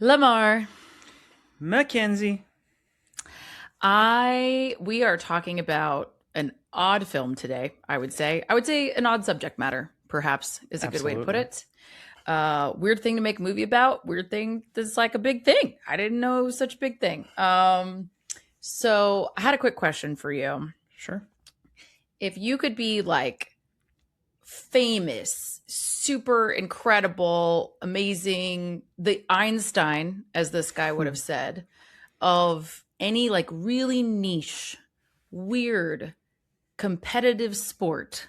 Lamar, Mackenzie. we are talking about an odd film today, I would say. I would say an odd subject matter, perhaps, is a good way to put Absolutely. it. Weird thing to make a movie about, weird thing that's like a big thing. I didn't know it was such a big thing. So I had a quick question for you. Sure. If you could be like famous, super incredible, amazing, the Einstein, as this guy would have said, of any like really niche, weird, competitive sport.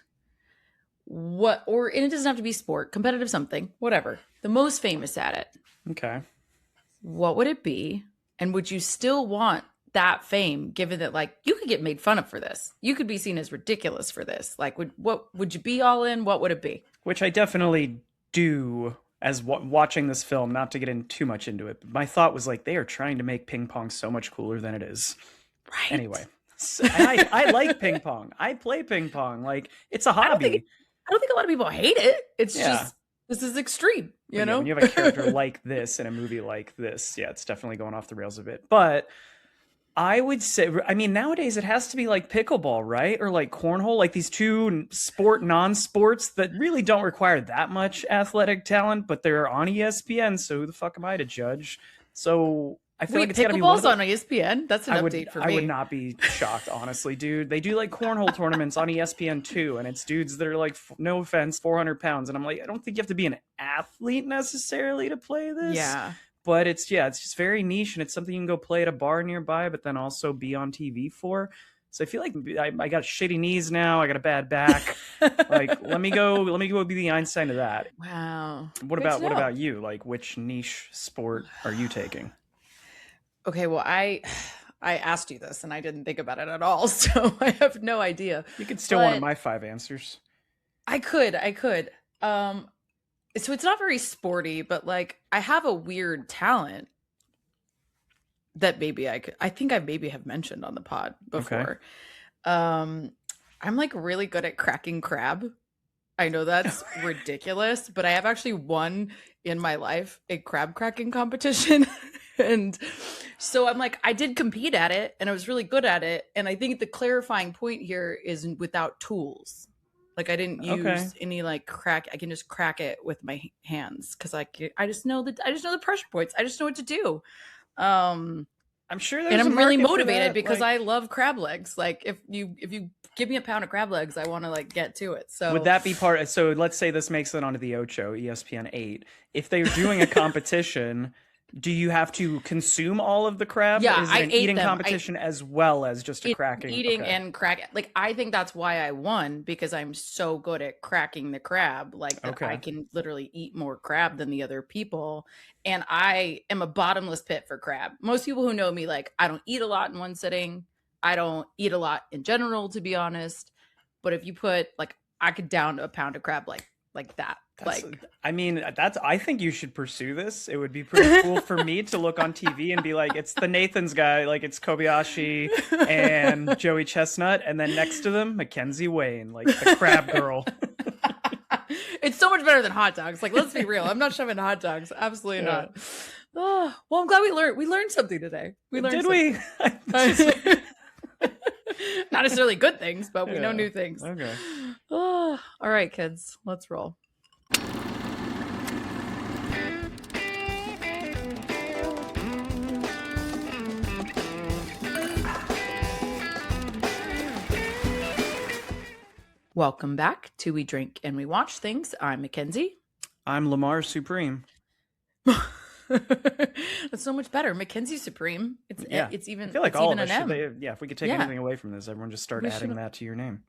And it doesn't have to be sport, competitive something, whatever. The most famous at it. Okay. What would it be? And would you still want that fame given that like you could get made fun of for this? You could be seen as ridiculous for this. Like would you be all in? What would it be? Which I definitely do as watching this film, not to get in too much into it. But my thought was like, they are trying to make ping pong so much cooler than it is. Right. Anyway, I like ping pong. I play ping pong. Like, it's a hobby. I don't think a lot of people hate it. It's Yeah. just this is extreme, you know? When you have a character like this in a movie like this, yeah, it's definitely going off the rails a bit. But I would say, I mean, nowadays it has to be like pickleball, right? Or like cornhole, like these two non-sports that really don't require that much athletic talent, but they're on ESPN, so who the fuck am I to judge? So I feel like it's gotta be one of pickleball's on ESPN. That's an update for me. I would not be shocked, honestly, dude. They do like cornhole tournaments on ESPN too, and it's dudes that are like, no offense, 400 pounds. And I'm like, I don't think you have to be an athlete necessarily to play this. Yeah. But it's just very niche, and it's something you can go play at a bar nearby, but then also be on TV for. So I feel like I got shitty knees now. I got a bad back. Like, let me go be the Einstein of that. Wow. What about you? Like, which niche sport are you taking? Okay, well, I asked you this and I didn't think about it at all, so I have no idea. You could steal one of my 5 answers. I could. So it's not very sporty, but like I have a weird talent that maybe I think I maybe have mentioned on the pod before. Okay. I'm like really good at cracking crab. I know that's ridiculous, but I have actually won in my life a crab cracking competition. And so I'm like, I did compete at it and I was really good at it. And I think the clarifying point here is without tools. Like I didn't use any like crack. I can just crack it with my hands because I just know the pressure points. I just know what to do. I'm sure there's and I'm really motivated that, because I love crab legs. Like if you give me a pound of crab legs, I want to like get to it. So would that be part? So let's say this makes it onto the Ocho, ESPN 8. If they're doing a competition, do you have to consume all of the crab? Yeah, is it an eating competition as well as just a cracking? Eating and cracking. Like I think that's why I won because I'm so good at cracking the crab. Like that I can literally eat more crab than the other people. And I am a bottomless pit for crab. Most people who know me, like I don't eat a lot in one sitting. I don't eat a lot in general, to be honest. But if you put like I could down a pound of crab like that. I think you should pursue this. It would be pretty cool for me to look on TV and be like, it's the Nathan's guy, like it's Kobayashi and Joey Chestnut, and then next to them, Mackenzie Wayne, like the crab girl. It's so much better than hot dogs. Like, let's be real. I'm not shoving hot dogs. Absolutely not. Oh, well, I'm glad we learned something today. Did we? Not necessarily good things, but we know new things. Okay. Oh, all right, kids, let's roll. Welcome back to We Drink and We Watch Things. I'm Mackenzie. I'm Lamar Supreme. That's so much better. Mackenzie Supreme. It's even. I feel like it's all even of us an if we could take anything away from this, everyone just start adding that to your name.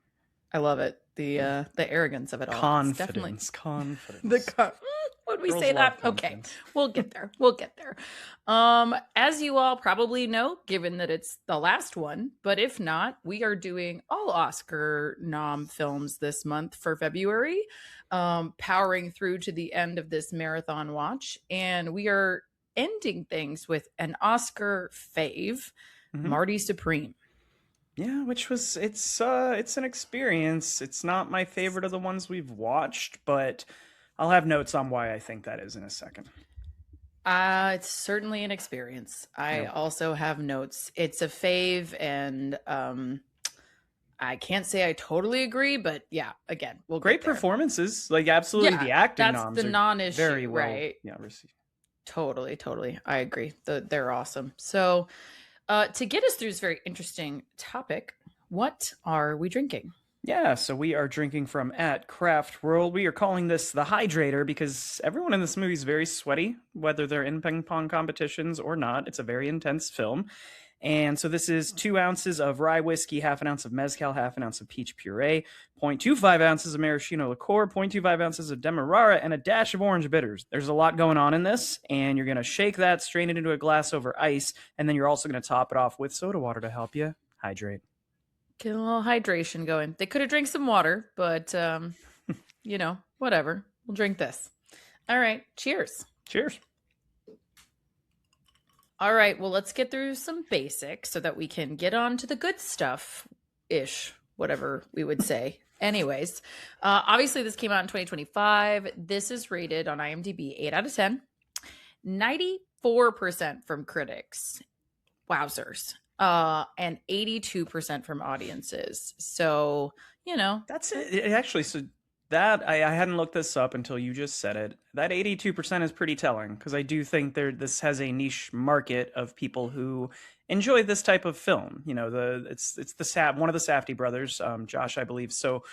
I love it. The arrogance of it all. Confidence. Would we say that? Okay, we'll get there. As you all probably know, given that it's the last one, but if not, we are doing all Oscar nom films this month for February, powering through to the end of this marathon watch, and we are ending things with an Oscar fave, Marty Supreme. Yeah, which was it's an experience. It's not my favorite of the ones we've watched, but I'll have notes on why I think that is in a second. It's certainly an experience. I Yep. also have notes. It's a fave, and I can't say I totally agree, but yeah, again, we'll Great get there. performances, like absolutely. Yeah, The acting that's noms the are non-issue, very well, right? yeah, received. Totally. I agree. They're awesome. So, to get us through this very interesting topic, what are we drinking? Yeah, so we are drinking from at Craft World. We are calling this the Hydrator because everyone in this movie is very sweaty, whether they're in ping pong competitions or not. It's a very intense film. And so this is 2 ounces of rye whiskey, half an ounce of mezcal, half an ounce of peach puree, 0.25 ounces of maraschino liqueur, 0.25 ounces of demerara, and a dash of orange bitters. There's a lot going on in this, and you're going to shake that, strain it into a glass over ice, and then you're also going to top it off with soda water to help you hydrate. Get a little hydration going. They could have drank some water, but whatever. We'll drink this. All right. Cheers. Cheers. All right. Well, let's get through some basics so that we can get on to the good stuff ish, whatever we would say. Anyways, obviously this came out in 2025. This is rated on IMDb 8 out of 10, 94% from critics. Wowzers. And 82% from audiences. So, That's it. Actually, so that I hadn't looked this up until you just said it. That 82% is pretty telling because I do think this has a niche market of people who enjoy this type of film. It's the one of the Safdie brothers, Josh, I believe. So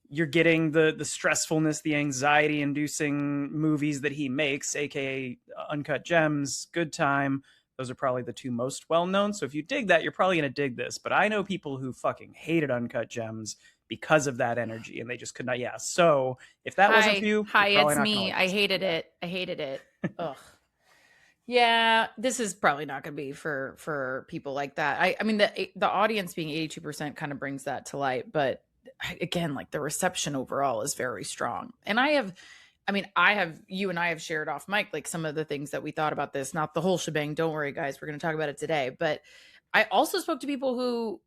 you're getting the stressfulness, the anxiety inducing movies that he makes, aka Uncut Gems, Good Time. Those are probably the 2 most well-known. So if you dig that, you're probably going to dig this. But I know people who fucking hated Uncut Gems because of that energy, and they just could not. Yeah. So if that wasn't for you, it's me. I hated it. Ugh. Yeah, this is probably not going to be for people like that. I mean, the audience being 82% kind of brings that to light. But again, like the reception overall is very strong. And you and I have shared off mic, like some of the things that we thought about this, not the whole shebang. Don't worry, guys. We're going to talk about it today. But I also spoke to people who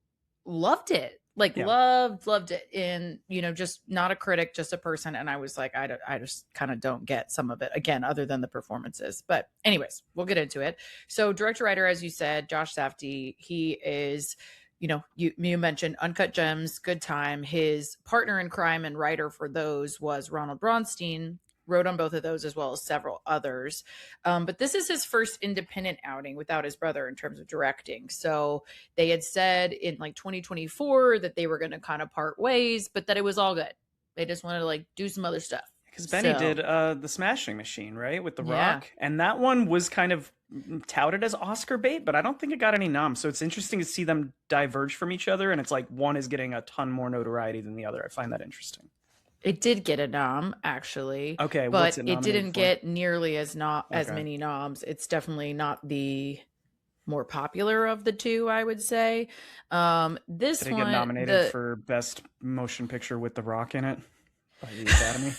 loved it, loved it. And, just not a critic, just a person. And I was like, I just kind of don't get some of it again, other than the performances. But anyways, we'll get into it. So director, writer, as you said, Josh Safdie, he is, you mentioned Uncut Gems, Good Time. His partner in crime and writer for those was Ronald Bronstein, wrote on both of those as well as several others. But this is his first independent outing without his brother in terms of directing. So they had said in like 2024 that they were going to kind of part ways, but that it was all good. They just wanted to like do some other stuff. Because Benny did the Smashing Machine, right, with The Rock, and that one was kind of touted as Oscar bait, but I don't think it got any noms. So it's interesting to see them diverge from each other, and it's like one is getting a ton more notoriety than the other. I find that interesting. It did get a nom, actually. Okay, but it didn't get nearly as many noms. It's definitely not the more popular of the 2, I would say. This did it one get nominated for Best Motion Picture with The Rock in it by the Academy?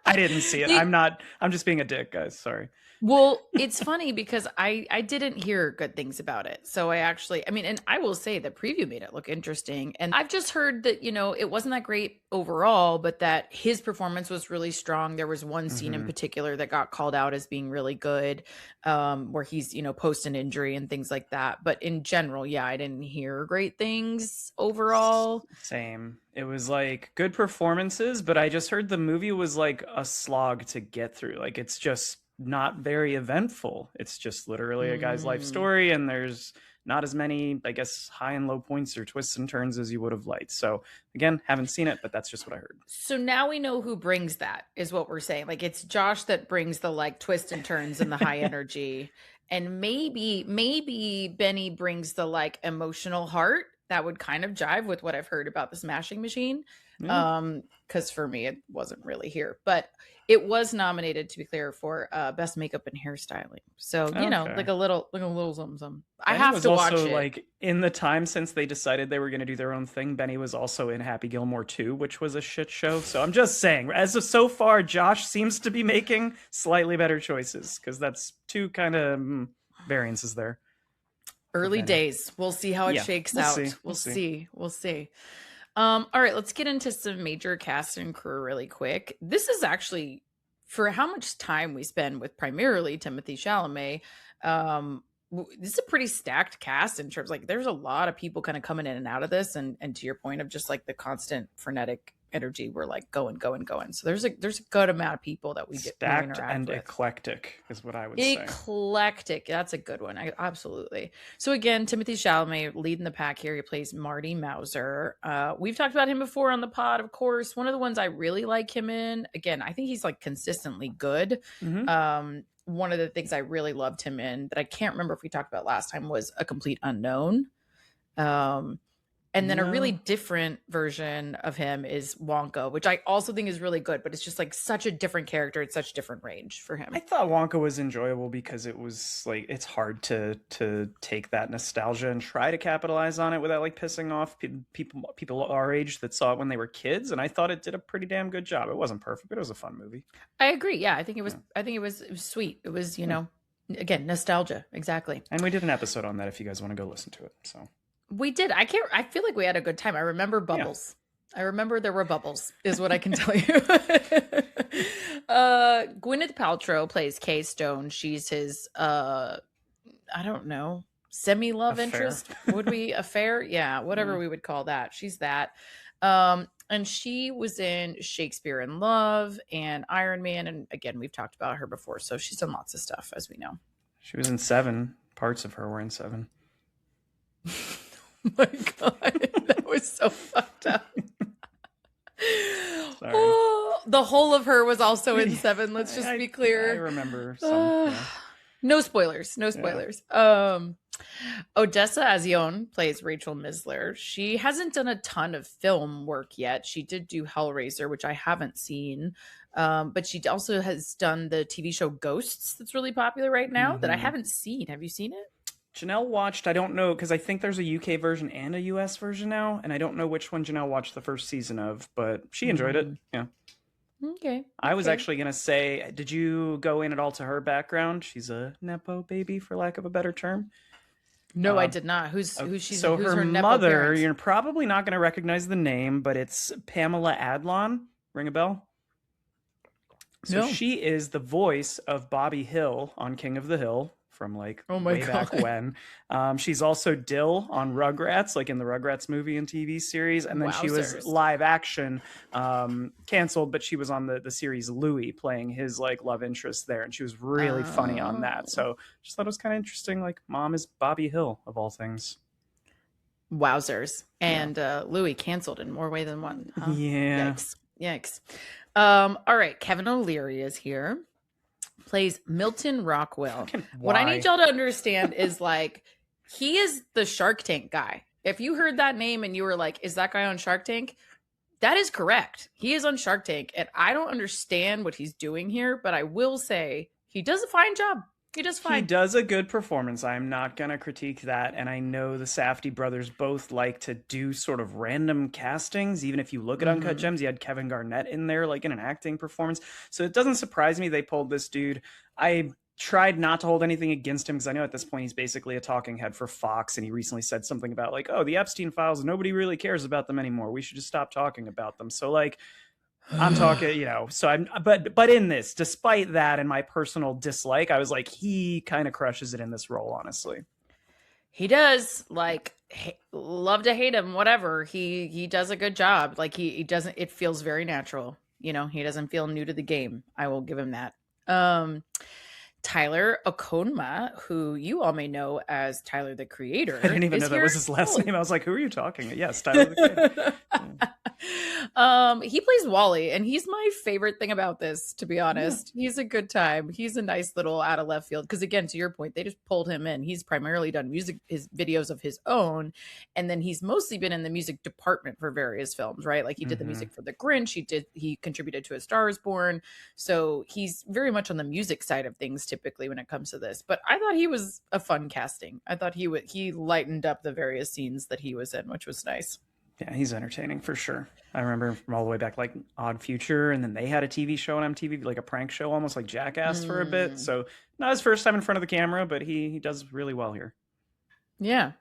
I didn't see it. I'm just being a dick, guys. Sorry. Well, it's funny because I didn't hear good things about it. So and I will say the preview made it look interesting. And I've just heard that, it wasn't that great overall, but that his performance was really strong. There was one scene in particular that got called out as being really good, where he's, post an injury and things like that. But in general, yeah, I didn't hear great things overall. Same. It was like good performances, but I just heard the movie was like a slog to get through. Like it's just not very eventful. It's just literally a guy's life story, and there's not as many, I guess, high and low points or twists and turns as you would have liked. So again, haven't seen it, but that's just what I heard. So now we know who brings that, is what we're saying. Like it's Josh that brings the like twist and turns and the high energy. And maybe Benny brings the like emotional heart. That would kind of jive with what I've heard about the Smashing Machine. Because for me, it wasn't really here, but it was nominated, to be clear, for best makeup and hairstyling. So like a little something. I have to watch it. Like in the time since they decided they were going to do their own thing, Benny was also in Happy Gilmore 2, which was a shit show. So I'm just saying, as of so far, Josh seems to be making slightly better choices because that's 2 kind of variances there. Early days. We'll see how it shakes out. We'll see. All right, let's get into some major cast and crew really quick. This is actually for how much time we spend with primarily Timothée Chalamet, this is a pretty stacked cast in terms, like, there's a lot of people kind of coming in and out of this, and to your point of just like the constant frenetic energy, we're like going. So there's a good amount of people that we get stacked and with. Eclectic is what I would say. Eclectic, that's a good one. Absolutely. So again, Timothée Chalamet leading the pack here. He plays Marty Mauser. We've talked about him before on the pod, of course. One of the ones I really like him in, again, I think he's like consistently good. One of the things I really loved him in that I can't remember if we talked about last time was A Complete Unknown. And then a really different version of him is Wonka, which I also think is really good, but it's just like such a different character. It's such different range for him. I thought Wonka was enjoyable because it was like, it's hard to take that nostalgia and try to capitalize on it without like pissing off people our age that saw it when they were kids. And I thought it did a pretty damn good job. It wasn't perfect, but it was a fun movie. I agree. Yeah, I think it was. I think it was sweet. It was, again, nostalgia. Exactly. And we did an episode on that if you guys want to go listen to it. So. We did. I feel like we had a good time. I remember bubbles. Yeah. I remember there were bubbles, is what I can tell you. Gwyneth Paltrow plays Kay Stone. She's his, I don't know, semi-love interest. Would we affair? Yeah, whatever we would call that. She's that. And she was in Shakespeare in Love and Iron Man. And again, we've talked about her before. So she's done lots of stuff, as we know. She was in Seven. Parts of her were in Seven. Oh my God, that was so fucked up. Sorry. Oh, the whole of her was also in Seven. Let's just be clear. I remember some. No spoilers. Yeah. Odessa A'zion plays Rachel Misler. She hasn't done a ton of film work yet. She did do Hellraiser, which I haven't seen. But she also has done the TV show Ghosts that's really popular right now that I haven't seen. Have you seen it? Janelle watched, I don't know, because I think there's a UK version and a US version now, and I don't know which one Janelle watched the first season of, but she enjoyed it. Yeah. Okay. I was actually going to say, did you go in at all to her background? She's a Nepo baby, for lack of a better term. No, I did not. Who's her mother, parents? You're probably not going to recognize the name, but it's Pamela Adlon. Ring a bell? So she is the voice of Bobby Hill on King of the Hill. From like way back when. She's also Dill on Rugrats, like in the Rugrats movie and TV series. And then she was live action, canceled, but she was on the series Louie, playing his like love interest there. And she was really funny on that. So just thought it was kind of interesting. Like, mom is Bobby Hill of all things. Wowzers. And Louie canceled in more way than one. Huh? Yeah. Yikes. All right. Kevin O'Leary is here. Plays Milton Rockwell. What I need y'all to understand is like, he is the Shark Tank guy. If you heard that name and you were like, is that guy on Shark Tank? That is correct. He is on Shark Tank. And I don't understand what he's doing here, but I will say he does a fine job. He does fine. He does a good performance. I'm not going to critique that. And I know the Safdie brothers both like to do sort of random castings. Even if you look at Uncut Gems, you had Kevin Garnett in there, like in an acting performance. So it doesn't surprise me they pulled this dude. I tried not to hold anything against him because I know at this point he's basically a talking head for Fox. And he recently said something about like, oh, the Epstein files, nobody really cares about them anymore. We should just stop talking about them. So like, I'm talking, so but in this, despite that and my personal dislike, I was like, he kind of crushes it in this role, honestly. He does, like, love to hate him, whatever. He does a good job. Like, he doesn't, it feels very natural. He doesn't feel new to the game. I will give him that. Tyler Okonma, who you all may know as Tyler the Creator. I didn't even know that was his last name. I was like, who are you talking? Yes, Tyler the Creator. He plays Wally, and he's my favorite thing about this, to be honest. He's a good time. He's a nice little out of left field, because again, to your point, they just pulled him in. He's primarily done his videos of his own, and then he's mostly been in the music department for various films, right? Like he did the music for The Grinch, he contributed to A Star Is Born, so he's very much on the music side of things typically when it comes to this. But I thought he was a fun casting. I thought he lightened up the various scenes that he was in, which was nice. Yeah, he's entertaining for sure. I remember from all the way back, like Odd Future, and then they had a TV show on MTV, like a prank show, almost like Jackass for a bit. So not his first time in front of the camera, but he does really well here. Yeah.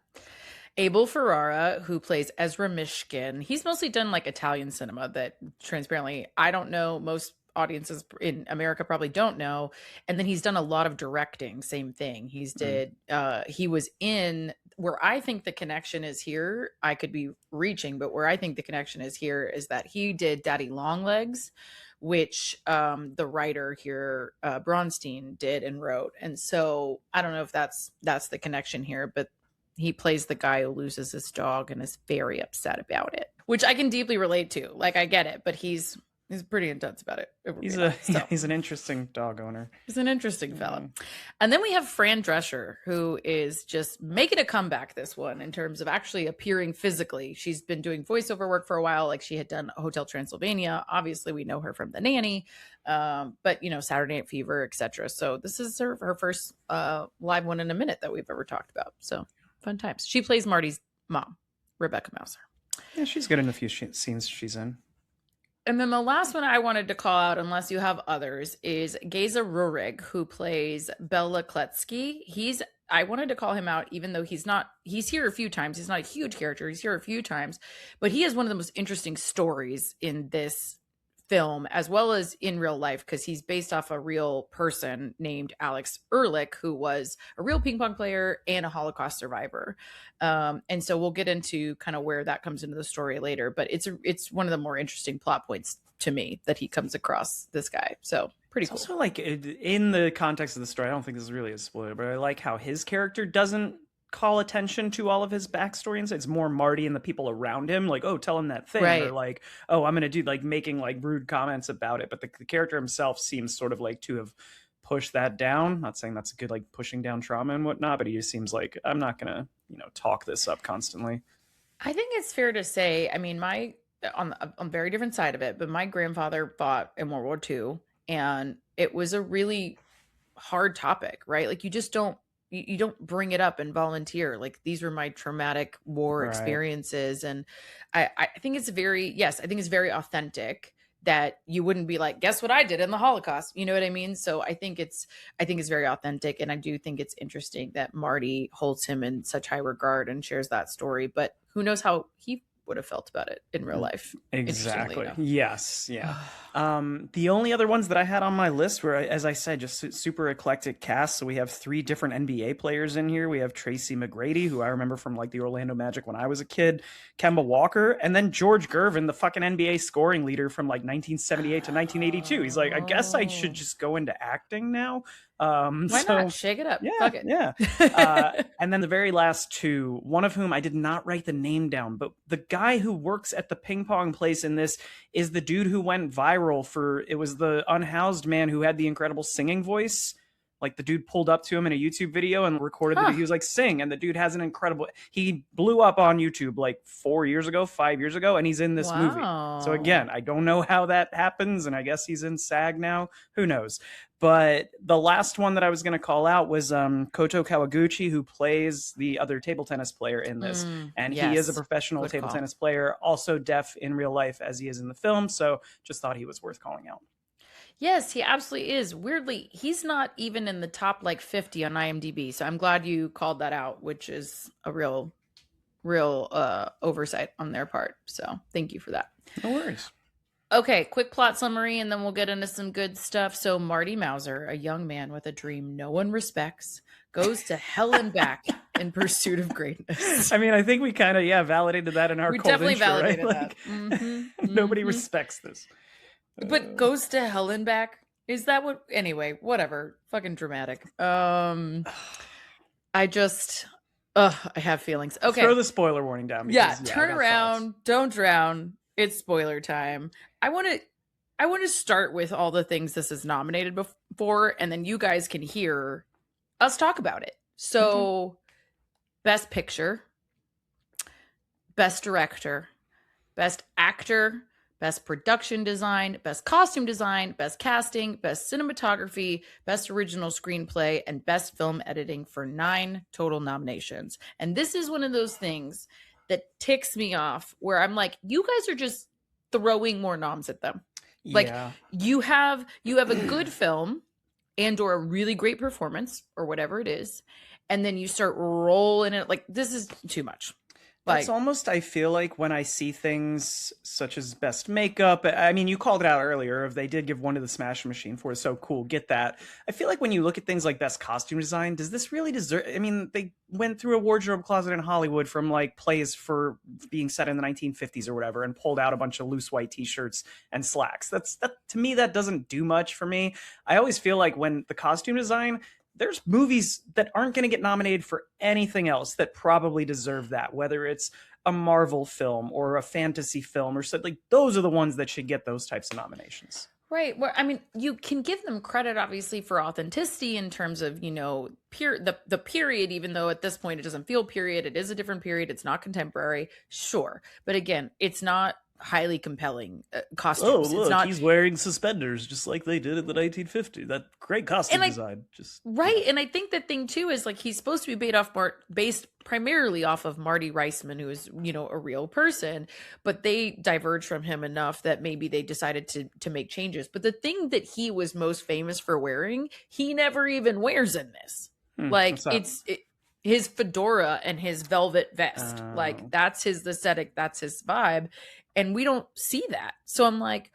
Abel Ferrara, who plays Ezra Mishkin. He's mostly done like Italian cinema that transparently, I don't know most audiences in America probably don't know. And then he's done a lot of directing, same thing. He was in, where I think the connection is here, I could be reaching, but where I think the connection is here is that he did Daddy Longlegs, which the writer here, Bronstein, did and wrote. And so I don't know if that's the connection here, but he plays the guy who loses his dog and is very upset about it, which I can deeply relate to. Like, I get it, but he's pretty intense about it. He's an interesting dog owner. He's an interesting fellow. And then we have Fran Drescher, who is just making a comeback this one in terms of actually appearing physically. She's been doing voiceover work for a while. Like, she had done Hotel Transylvania. Obviously, we know her from The Nanny, but, you know, Saturday Night Fever, etc. So this is her first live one in a minute that we've ever talked about. So fun times. She plays Marty's mom, Rebecca Mauser. Yeah, she's good in a few scenes she's in. And then the last one I wanted to call out, unless you have others, is Geza Rurig, who plays Bela Kletsky. I wanted to call him out, even though he's here a few times. He's not a huge character. He's here a few times, but he has one of the most interesting stories in this film, as well as in real life, because he's based off a real person named Alex Ehrlich, who was a real ping pong player and a Holocaust survivor. And so we'll get into kind of where that comes into the story later, but it's one of the more interesting plot points to me that he comes across this guy. So pretty cool. Also, like, in the context of the story, I don't think this is really a spoiler, but I like how his character doesn't call attention to all of his backstory, and so it's more Marty and the people around him, like, oh, tell him that thing, right. Or like, oh, I'm gonna do, like, making like rude comments about it, but the character himself seems sort of like to have pushed that down. Not saying that's a good, like, pushing down trauma and whatnot, but he just seems like, I'm not gonna, you know, talk this up constantly. I think it's fair to say, I mean, on a very different side of it, but my grandfather fought in World War II, and it was a really hard topic, right? Like, you just don't bring it up and volunteer. Like, these were my traumatic war experiences. And I think it's very authentic that you wouldn't be like, guess what I did in the Holocaust? You know what I mean? So I think it's very authentic. And I do think it's interesting that Marty holds him in such high regard and shares that story, but who knows how he would have felt about it in real life. Exactly. Yes. Yeah. The only other ones that I had on my list were, as I said, just super eclectic cast. So we have 3 different NBA players in here. We have Tracy McGrady, who I remember from, like, the Orlando Magic when I was a kid, Kemba Walker, and then George Gervin, the fucking NBA scoring leader from, like, 1978 to 1982. He's like, I guess I should just go into acting now. Why not? Shake it up. Yeah, fuck it. Yeah. And then the very last 2, one of whom I did not write the name down, but the guy who works at the ping pong place in this is the dude who went viral it was the unhoused man who had the incredible singing voice. Like, the dude pulled up to him in a YouTube video and recorded that he was like, sing. And the dude has an incredible, he blew up on YouTube like 5 years ago, and he's in this movie. So again, I don't know how that happens. And I guess he's in SAG now. Who knows? But the last one that I was going to call out was Koto Kawaguchi, who plays the other table tennis player in this. And he is a professional table tennis player, also deaf in real life as he is in the film. So just thought he was worth calling out. Yes, he absolutely is. Weirdly, he's not even in the top, like, 50 on IMDb. So I'm glad you called that out, which is a real oversight on their part. So thank you for that. No worries. Okay, quick plot summary, and then we'll get into some good stuff. So Marty Mauser, a young man with a dream no one respects, goes to hell and back in pursuit of greatness. I mean, I think we kind of, validated that in our cold definitely intro, validated right? that. Nobody respects this. But goes to hell and back? Is that what? Anyway, whatever. Fucking dramatic. I have feelings. Okay. Throw the spoiler warning down. Because, turn around. Thoughts. Don't drown. It's spoiler time. I want to start with all the things this is nominated for, and then you guys can hear us talk about it. So, Best Picture, Best Director, Best Actor, Best Production Design, Best Costume Design, Best Casting, Best Cinematography, Best Original Screenplay, and Best Film Editing for 9 total nominations. And this is one of those things that ticks me off, where I'm like, you guys are just throwing more noms at them. Like, you have a good film and or a really great performance or whatever it is, and then you start rolling it. Like, this is too much. That's Like, almost, I feel like, when I see things such as best makeup. I mean, you called it out earlier. If they did give one to the Smash Machine for it, so cool, get that. I feel like when you look at things like best costume design, does this really deserve? I mean, they went through a wardrobe closet in Hollywood from like plays for being set in the 1950s or whatever, and pulled out a bunch of loose white T-shirts and slacks. That to me, that doesn't do much for me. I always feel like when the costume design, there's movies that aren't going to get nominated for anything else that probably deserve that, whether it's a Marvel film or a fantasy film or something. Like, those are the ones that should get those types of nominations. right. Well, I mean, you can give them credit, obviously, for authenticity in terms of, the period, even though at this point it doesn't feel period. It is a different period. It's not contemporary. Sure. But again, it's not highly compelling costumes. Oh, look, it's not he's wearing suspenders just like they did in the 1950s. That great costume design. Right. And I think the thing too is like he's supposed to be based primarily off of Marty Reisman, who is, a real person, but they diverged from him enough that maybe they decided to make changes. But the thing that he was most famous for wearing, he never even wears in this. Like his fedora and his velvet vest. Like that's his aesthetic, that's his vibe. And we don't see that. So I'm like,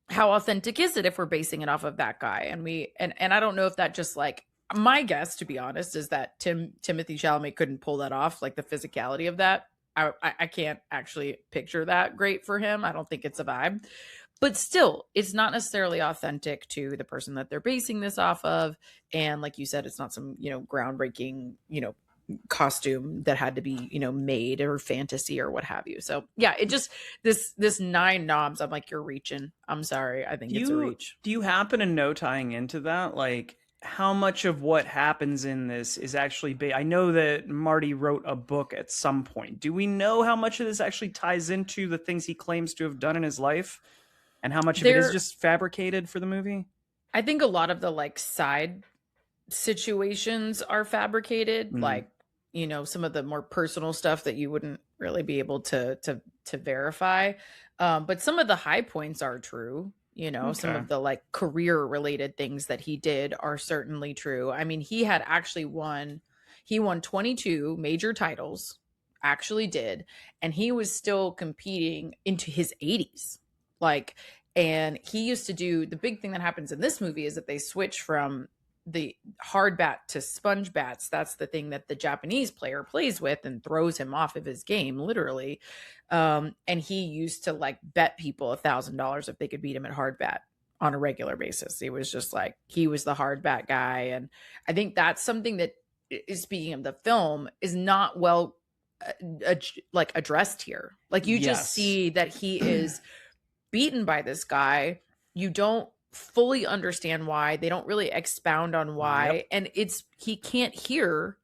how authentic is it if we're basing it off of that guy? And I don't know if that just like, my guess, to be honest, is that Timothée Chalamet couldn't pull that off, like the physicality of that. I can't actually picture that great for him. I don't think it's a vibe. But still, it's not necessarily authentic to the person that they're basing this off of. And like you said, it's not some, groundbreaking, costume that had to be, made or fantasy or what have you. So yeah, it just, this 9 noms, I'm like, you're reaching. I'm sorry. I think it's a reach. Do you happen to know, tying into that, like how much of what happens in this is actually I know that Marty wrote a book at some point. Do we know how much of this actually ties into the things he claims to have done in his life? And how much of it is just fabricated for the movie? I think a lot of the like side situations are fabricated, like, some of the more personal stuff that you wouldn't really be able to verify. But some of the high points are true. Some of the like career related things that he did are certainly true. I mean, he had actually won 22 major titles, actually did. And he was still competing into his 80s. And he used to do, the big thing that happens in this movie is that they switch from the hard bat to sponge bats. That's the thing that the Japanese player plays with and throws him off of his game, literally. And he used to like bet people $1,000 if they could beat him at hard bat on a regular basis. It was just like, he was the hard bat guy. And I think that's something that, speaking of the film, is not well addressed here. Like you just see that he is beaten by this guy. You don't fully understand why. They don't really expound on why. And he can't hear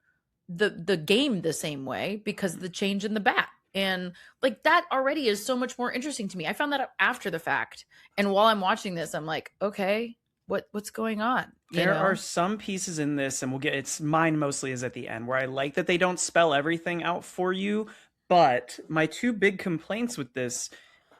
the game the same way because of the change in the bat. And like that already is so much more interesting to me. I found that out after the fact. And while I'm watching this, I'm like, okay, what's going on? There are some pieces in this, and it's mine mostly is at the end, where I like that they don't spell everything out for you. But my 2 big complaints with this,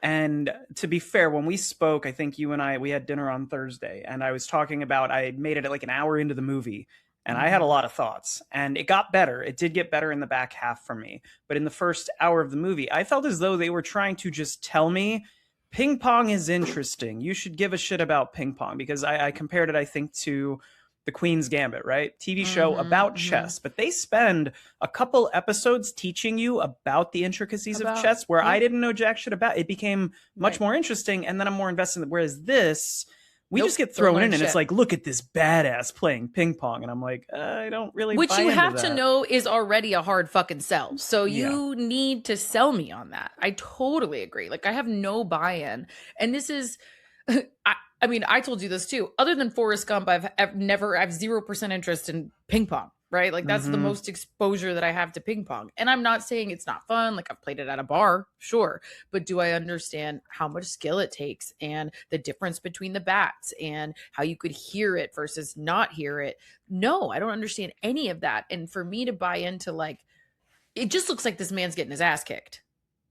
and to be fair, when we spoke, I think you and we had dinner on Thursday, and I was talking about, I made it like an hour into the movie, and I had a lot of thoughts, and it got better. It did get better in the back half for me. But in the first hour of the movie, I felt as though they were trying to just tell me, ping pong is interesting. You should give a shit about ping pong, because I compared it, I think, to The Queen's Gambit, right? TV show about chess, but they spend a couple episodes teaching you about the intricacies of chess, where I didn't know jack shit about. It became much more interesting, and then I'm more invested in it. Whereas this, we just get thrown in, and it's like, look at this badass playing ping pong, and I'm like, I don't really. Which you have to know is already a hard fucking sell. So you need to sell me on that. I totally agree. Like I have no buy-in, and this is. I mean, I told you this too. Other than Forrest Gump, I've 0% interest in ping pong, right? Like that's the most exposure that I have to ping pong. And I'm not saying it's not fun. Like I've played it at a bar, sure. But do I understand how much skill it takes and the difference between the bats and how you could hear it versus not hear it? No, I don't understand any of that. And for me to buy into like, it just looks like this man's getting his ass kicked.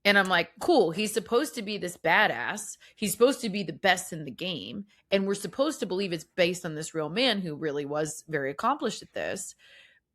And I'm like, cool, he's supposed to be this badass. He's supposed to be the best in the game. And we're supposed to believe it's based on this real man who really was very accomplished at this.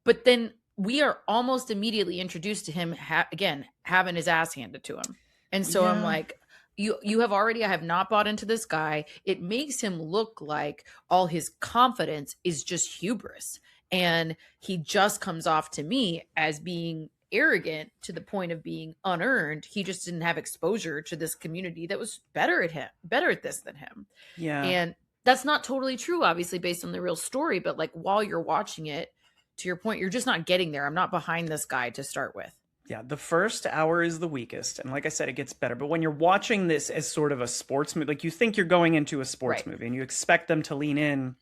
But then we are almost immediately introduced to him again having his ass handed to him. And so I'm like, you have already, I have not bought into this guy. It makes him look like all his confidence is just hubris. And he just comes off to me as being arrogant to the point of being unearned. He just didn't have exposure to this community that was better at this than him. Yeah. And that's not totally true, obviously, based on the real story. But like, while you're watching it, to your point, you're just not getting there. I'm not behind this guy to start with. Yeah, the first hour is the weakest. And like I said, it gets better. But when you're watching this as sort of a sports movie, like you think you're going into a sports movie and you expect them to lean in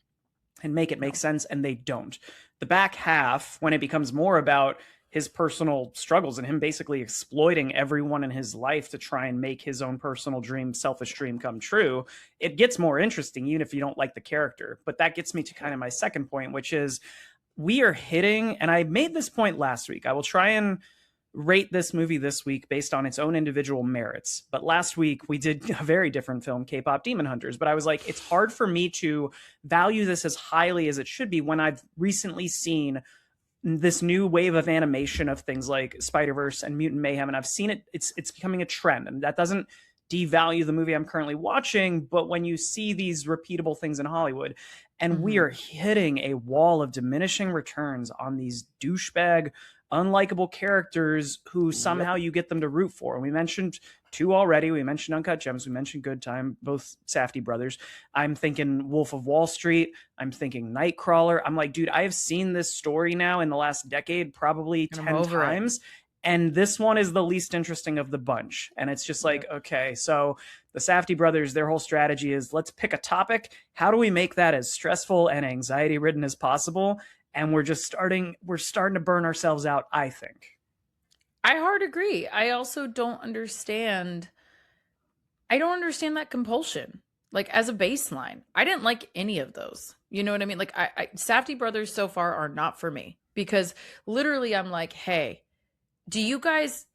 and make it make sense, and they don't. The back half, when it becomes more about his personal struggles and him basically exploiting everyone in his life to try and make his own personal dream, selfish dream come true, it gets more interesting, even if you don't like the character. But that gets me to kind of my second point, which is we are hitting, and I made this point last week. I will try and rate this movie this week based on its own individual merits. But last week we did a very different film, K-pop Demon Hunters. But I was like, it's hard for me to value this as highly as it should be when I've recently seen this new wave of animation of things like Spider-Verse and Mutant Mayhem. And I've seen it, it's becoming a trend. And that doesn't devalue the movie I'm currently watching. But when you see these repeatable things in Hollywood, and we are hitting a wall of diminishing returns on these douchebag, unlikable characters who somehow you get them to root for. And we mentioned two already. We mentioned Uncut Gems. We mentioned Good Time, both Safdie brothers. I'm thinking Wolf of Wall Street. I'm thinking Nightcrawler. I'm like, dude, I have seen this story now in the last decade, probably 10 times. And this one is the least interesting of the bunch. And it's just like, okay, so the Safdie brothers, their whole strategy is let's pick a topic. How do we make that as stressful and anxiety ridden as possible? And we're starting to burn ourselves out, I think. I hard agree. I also don't understand that compulsion. Like, as a baseline, I didn't like any of those. You know what I mean? Like, Safdie brothers so far are not for me, because literally I'm like, hey, are you guys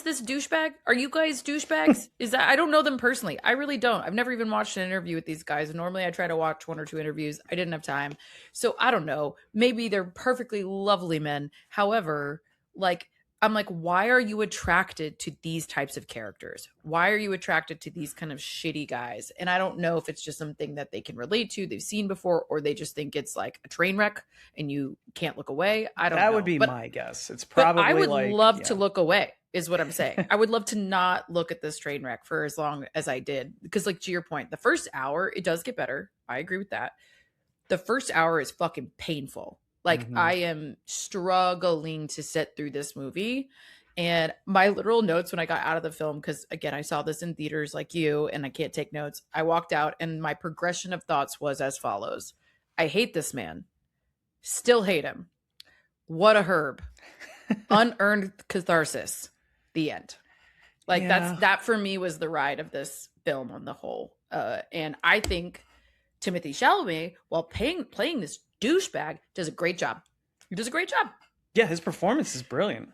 this douchebag? Are you guys douchebags? I don't know them personally. I really don't. I've never even watched an interview with these guys. Normally I try to watch 1 or 2 interviews. I didn't have time. So I don't know. Maybe they're perfectly lovely men. However, like, I'm like, why are you attracted to these types of characters? Why are you attracted to these kind of shitty guys? And I don't know if it's just something that they can relate to, they've seen before, or they just think it's like a train wreck and you can't look away. I don't know. That would be my guess. It's probably I would love to look away, is what I'm saying. I would love to not look at this train wreck for as long as I did. Because, like, to your point, the first hour, it does get better. I agree with that. The first hour is fucking painful. Like, I am struggling to sit through this movie. And my literal notes when I got out of the film, because again, I saw this in theaters like you, and I can't take notes. I walked out and my progression of thoughts was as follows. I hate this man. Still hate him. What a herb. Unearned catharsis. The end. Like, that for me was the ride of this film on the whole. And I think Timothée Chalamet, while playing this douchebag, does a great job. He does a great job. Yeah, his performance is brilliant.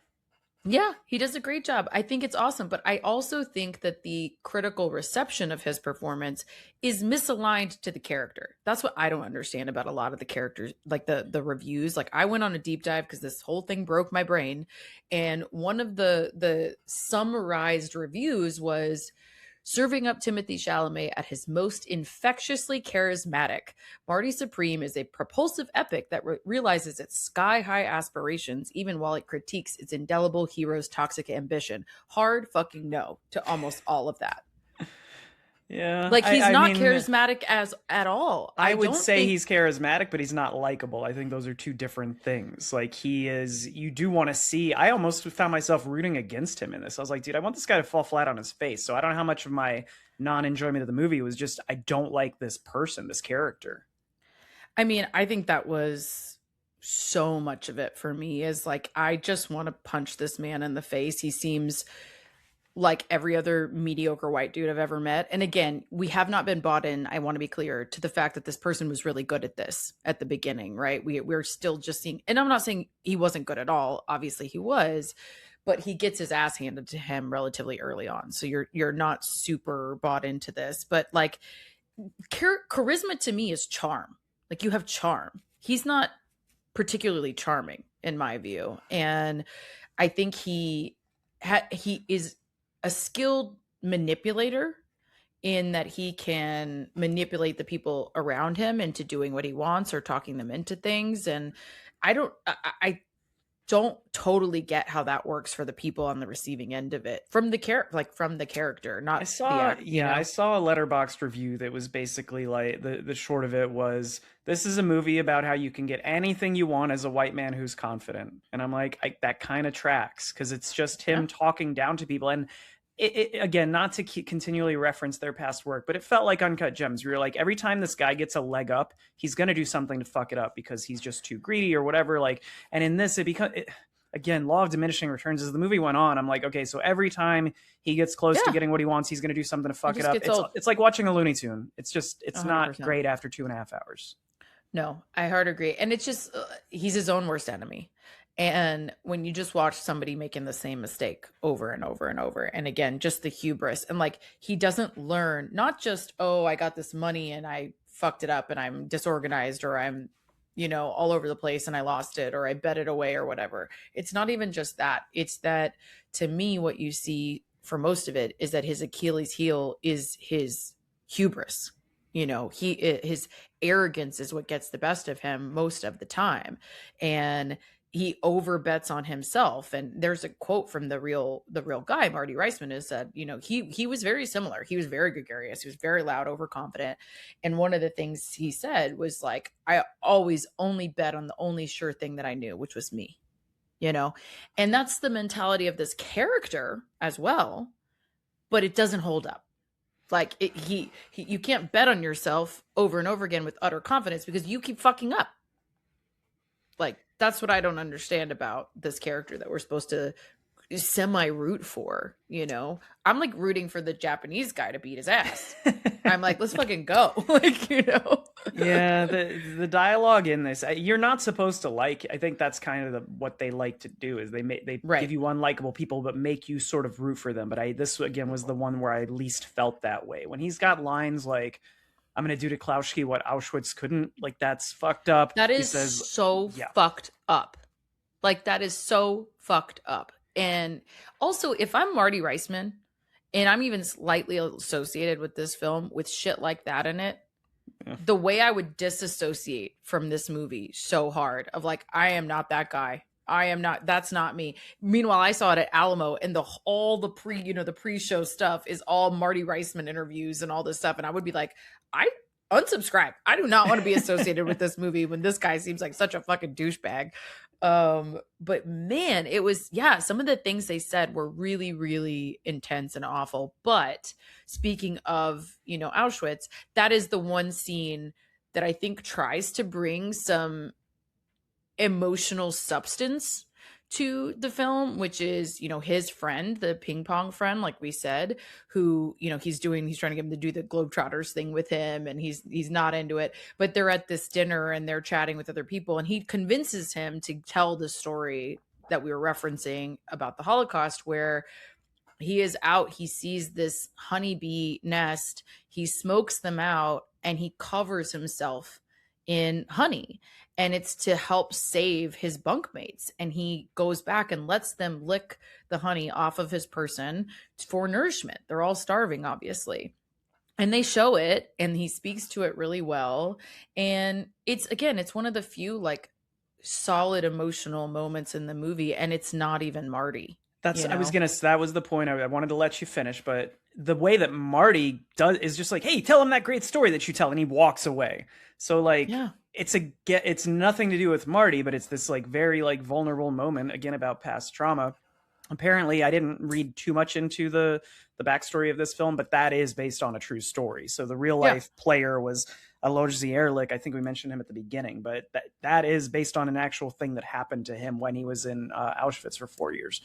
Yeah, he does a great job. I think it's awesome. But I also think that the critical reception of his performance is misaligned to the character. That's what I don't understand about a lot of the characters, like the reviews. Like, I went on a deep dive because this whole thing broke my brain. And one of the summarized reviews was serving up Timothée Chalamet at his most infectiously charismatic. Marty Supreme is a propulsive epic that realizes its sky-high aspirations, even while it critiques its indelible hero's toxic ambition. Hard fucking no to almost all of that. Yeah. Like, he's not charismatic at all. I would say he's charismatic, but he's not likable. I think those are two different things. Like, he is, you do want to see, I almost found myself rooting against him in this. I was like, dude, I want this guy to fall flat on his face. So I don't know how much of my non-enjoyment of the movie was just, I don't like this person, this character. I mean, I think that was so much of it for me, is like, I just want to punch this man in the face. He seems like every other mediocre white dude I've ever met. And again, we have not been bought in, I want to be clear, to the fact that this person was really good at this at the beginning, right? We're still just seeing, and I'm not saying he wasn't good at all. Obviously he was, but he gets his ass handed to him relatively early on. So you're not super bought into this, but like charisma to me is charm. Like, you have charm. He's not particularly charming in my view. And I think he is a skilled manipulator in that he can manipulate the people around him into doing what he wants or talking them into things. And I don't totally get how that works for the people on the receiving end of it from the character, not the act. I saw a Letterboxd review that was basically like the short of it was, this is a movie about how you can get anything you want as a white man who's confident. And I'm like, that kind of tracks, because it's just him talking down to people. And it again, not to continually reference their past work, but it felt like Uncut Gems. You're like, every time this guy gets a leg up, he's going to do something to fuck it up because he's just too greedy or whatever. Like, and in this, again, law of diminishing returns. As the movie went on, I'm like, okay, so every time he gets close to getting what he wants, he's going to do something to fuck it up. It's like watching a Looney Tune. It's 100%. Not great after 2.5 hours. No, I hard agree. And it's just, he's his own worst enemy. And when you just watch somebody making the same mistake over and over and over, and again, just the hubris, and like, he doesn't learn, not just, oh, I got this money and I fucked it up and I'm disorganized, or I'm, all over the place and I lost it, or I bet it away or whatever. It's not even just that. It's that, to me, what you see for most of it is that his Achilles heel is his hubris. His arrogance is what gets the best of him most of the time. And he overbets on himself. And there's a quote from the real guy, Marty Reisman, is that, he was very similar. He was very gregarious. He was very loud, overconfident. And one of the things he said was like, I always only bet on the only sure thing that I knew, which was me, and that's the mentality of this character as well, but it doesn't hold up. Like you can't bet on yourself over and over again with utter confidence because you keep fucking up. Like, that's what I don't understand about this character that we're supposed to semi-root for, I'm like rooting for the Japanese guy to beat his ass. I'm like, let's fucking go. Yeah, the dialogue in this, you're not supposed to like. I think that's kind of what they like to do, is they give you unlikable people but make you sort of root for them. But this again was the one where I least felt that way. When he's got lines like, I'm going to do to Klauschke what Auschwitz couldn't, like, that's fucked up. That is fucked up. Like, that is so fucked up. And also, if I'm Marty Reisman and I'm even slightly associated with this film with shit like that in it, the way I would disassociate from this movie so hard of like, I am not that guy. That's not me. Meanwhile, I saw it at Alamo, and all the pre-show stuff is all Marty Reisman interviews and all this stuff. And I would be like, I unsubscribe. I do not want to be associated with this movie when this guy seems like such a fucking douchebag. But man, it was, some of the things they said were really, really intense and awful. But speaking of, Auschwitz, that is the one scene that I think tries to bring some emotional substance to the film, which is, his friend, the ping pong friend, like we said, who, he's trying to get him to do the Globetrotters thing with him, and he's not into it, but they're at this dinner and they're chatting with other people, and he convinces him to tell the story that we were referencing about the Holocaust, where he is out, he sees this honeybee nest, he smokes them out, and he covers himself in honey. And it's to help save his bunkmates. And he goes back and lets them lick the honey off of his person for nourishment. They're all starving, obviously. And they show it, and he speaks to it really well. And it's one of the few like solid emotional moments in the movie. And it's not even Marty. That was the point. I wanted to let you finish, but the way that Marty does is just like, hey, tell him that great story that you tell, and he walks away. So like, it's nothing to do with Marty, but it's this like very like vulnerable moment, again, about past trauma. Apparently, I didn't read too much into the backstory of this film, but that is based on a true story. So the real life player was Aloysius Ehrlich. I think we mentioned him at the beginning, but that is based on an actual thing that happened to him when he was in Auschwitz for 4 years.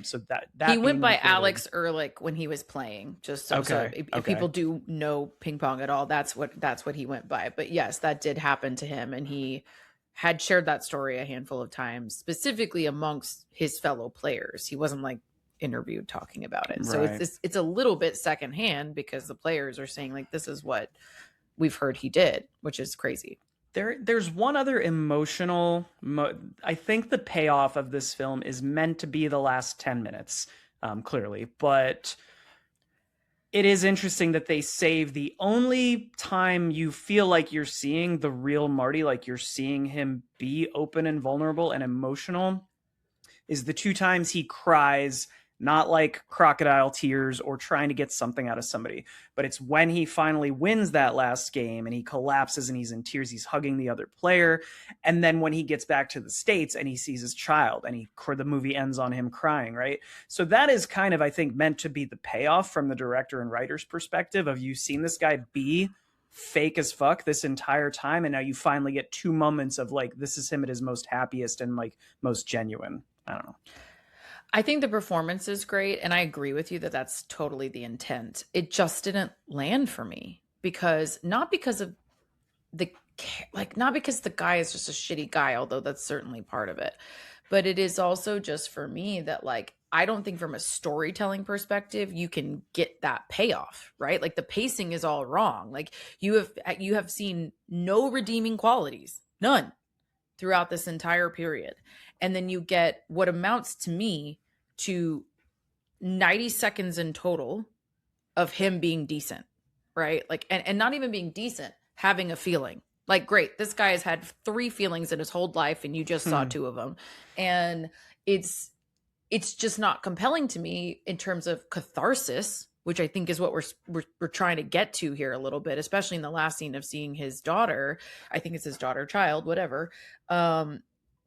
So that he went by Alex Ehrlich when he was playing. Just so if people do know ping pong at all, that's what he went by. But yes, that did happen to him, and he had shared that story a handful of times, specifically amongst his fellow players. He wasn't like interviewed talking about it. So it's a little bit secondhand because the players are saying like, this is what we've heard he did, which is crazy. There's one other I think the payoff of this film is meant to be the last 10 minutes, clearly, but it is interesting that they save the only time you feel like you're seeing the real Marty, like you're seeing him be open and vulnerable and emotional, is the 2 times he cries, not like crocodile tears or trying to get something out of somebody, but it's when he finally wins that last game and he collapses and he's in tears, he's hugging the other player, and then when he gets back to the States and he sees his child and the movie ends on him crying, right? So that is kind of, I think, meant to be the payoff from the director and writer's perspective of, you've seen this guy be fake as fuck this entire time, and now you finally get 2 moments of like, this is him at his most happiest and like most genuine. I don't know. I think the performance is great, and I agree with you that that's totally the intent. It just didn't land for me not because of not because the guy is just a shitty guy, although that's certainly part of it, but it is also just for me that like, I don't think from a storytelling perspective you can get that payoff, right? Like the pacing is all wrong. Like you have seen no redeeming qualities, none, throughout this entire period. And then you get what amounts to me to 90 seconds in total of him being decent, right? Like, and not even being decent, having a feeling. Like, great, this guy has had 3 feelings in his whole life and you just saw 2 of them. And it's just not compelling to me in terms of catharsis, which I think is what we're trying to get to here a little bit, especially in the last scene of seeing his daughter. I think it's his daughter, child, whatever.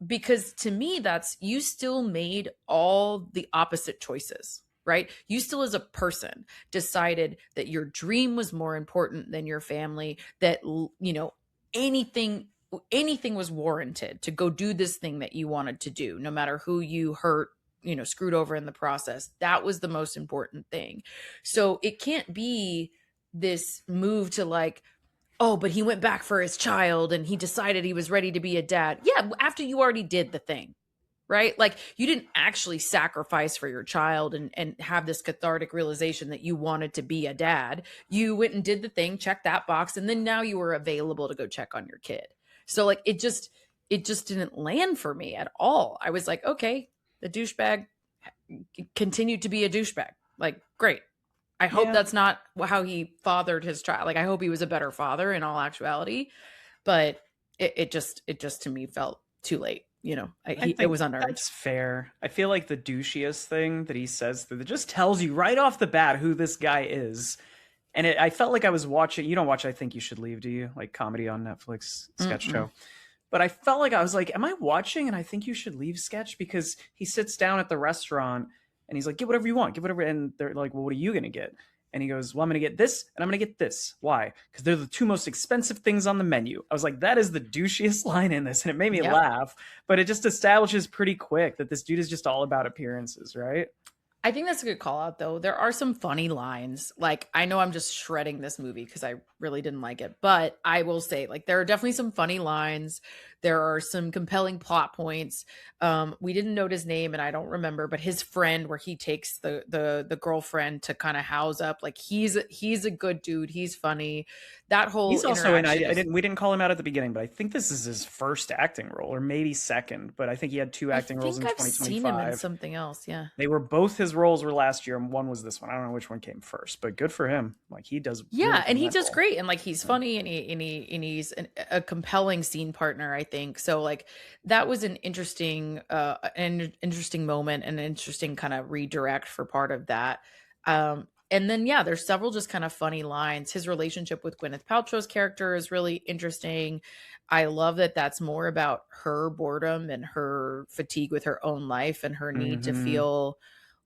Because to me, that's, you still made all the opposite choices, right? You still as a person decided that your dream was more important than your family, that, you know, anything was warranted to go do this thing that you wanted to do, no matter who you hurt, you know, screwed over in the process. That was the most important thing. So it can't be this move to like, oh, but he went back for his child and he decided he was ready to be a dad. Yeah, after you already did the thing, right? Like you didn't actually sacrifice for your child and have this cathartic realization that you wanted to be a dad. You went and did the thing, checked that box, and then now you were available to go check on your kid. So like it just didn't land for me at all. I was like, okay, the douchebag continued to be a douchebag. Like, great. I hope that's not how he fathered his child. Like, I hope he was a better father in all actuality, but it just to me felt too late. You know, it was unearned. That's fair. I feel like the douchiest thing that he says that just tells you right off the bat who this guy is. And I felt like I was watching, you don't watch I Think You Should Leave, do you? Like comedy on Netflix, sketch show. But I felt like I was like, am I watching and I Think You Should Leave sketch? Because he sits down at the restaurant and he's like, get whatever you want, get whatever. And they're like, well, what are you going to get? And he goes, well, I'm going to get this and I'm going to get this. Why? Because they're the 2 most expensive things on the menu. I was like, that is the douchiest line in this. And it made me laugh. But it just establishes pretty quick that this dude is just all about appearances, right? I think that's a good call out, though. There are some funny lines. Like, I know I'm just shredding this movie because I really didn't like it, but I will say, like, there are definitely some funny lines. There are some compelling plot points. We didn't note his name, and I don't remember, but his friend, where he takes the girlfriend to kind of house up, like, he's a good dude. He's funny. That whole he's also in. We didn't call him out at the beginning, but I think this is his first acting role, or maybe second. But I think he had 2 acting roles in 2025. I've seen him in something else. Yeah, they were both his roles were last year, and one was this one. I don't know which one came first, but good for him. Like he does. Yeah, really and he does great, and like he's funny, and he's a compelling scene partner, I think. So like that was an interesting moment, and an interesting kind of redirect for part of that. And then, yeah, there's several just kind of funny lines. His relationship with Gwyneth Paltrow's character is really interesting. I love that that's more about her boredom and her fatigue with her own life and her need to feel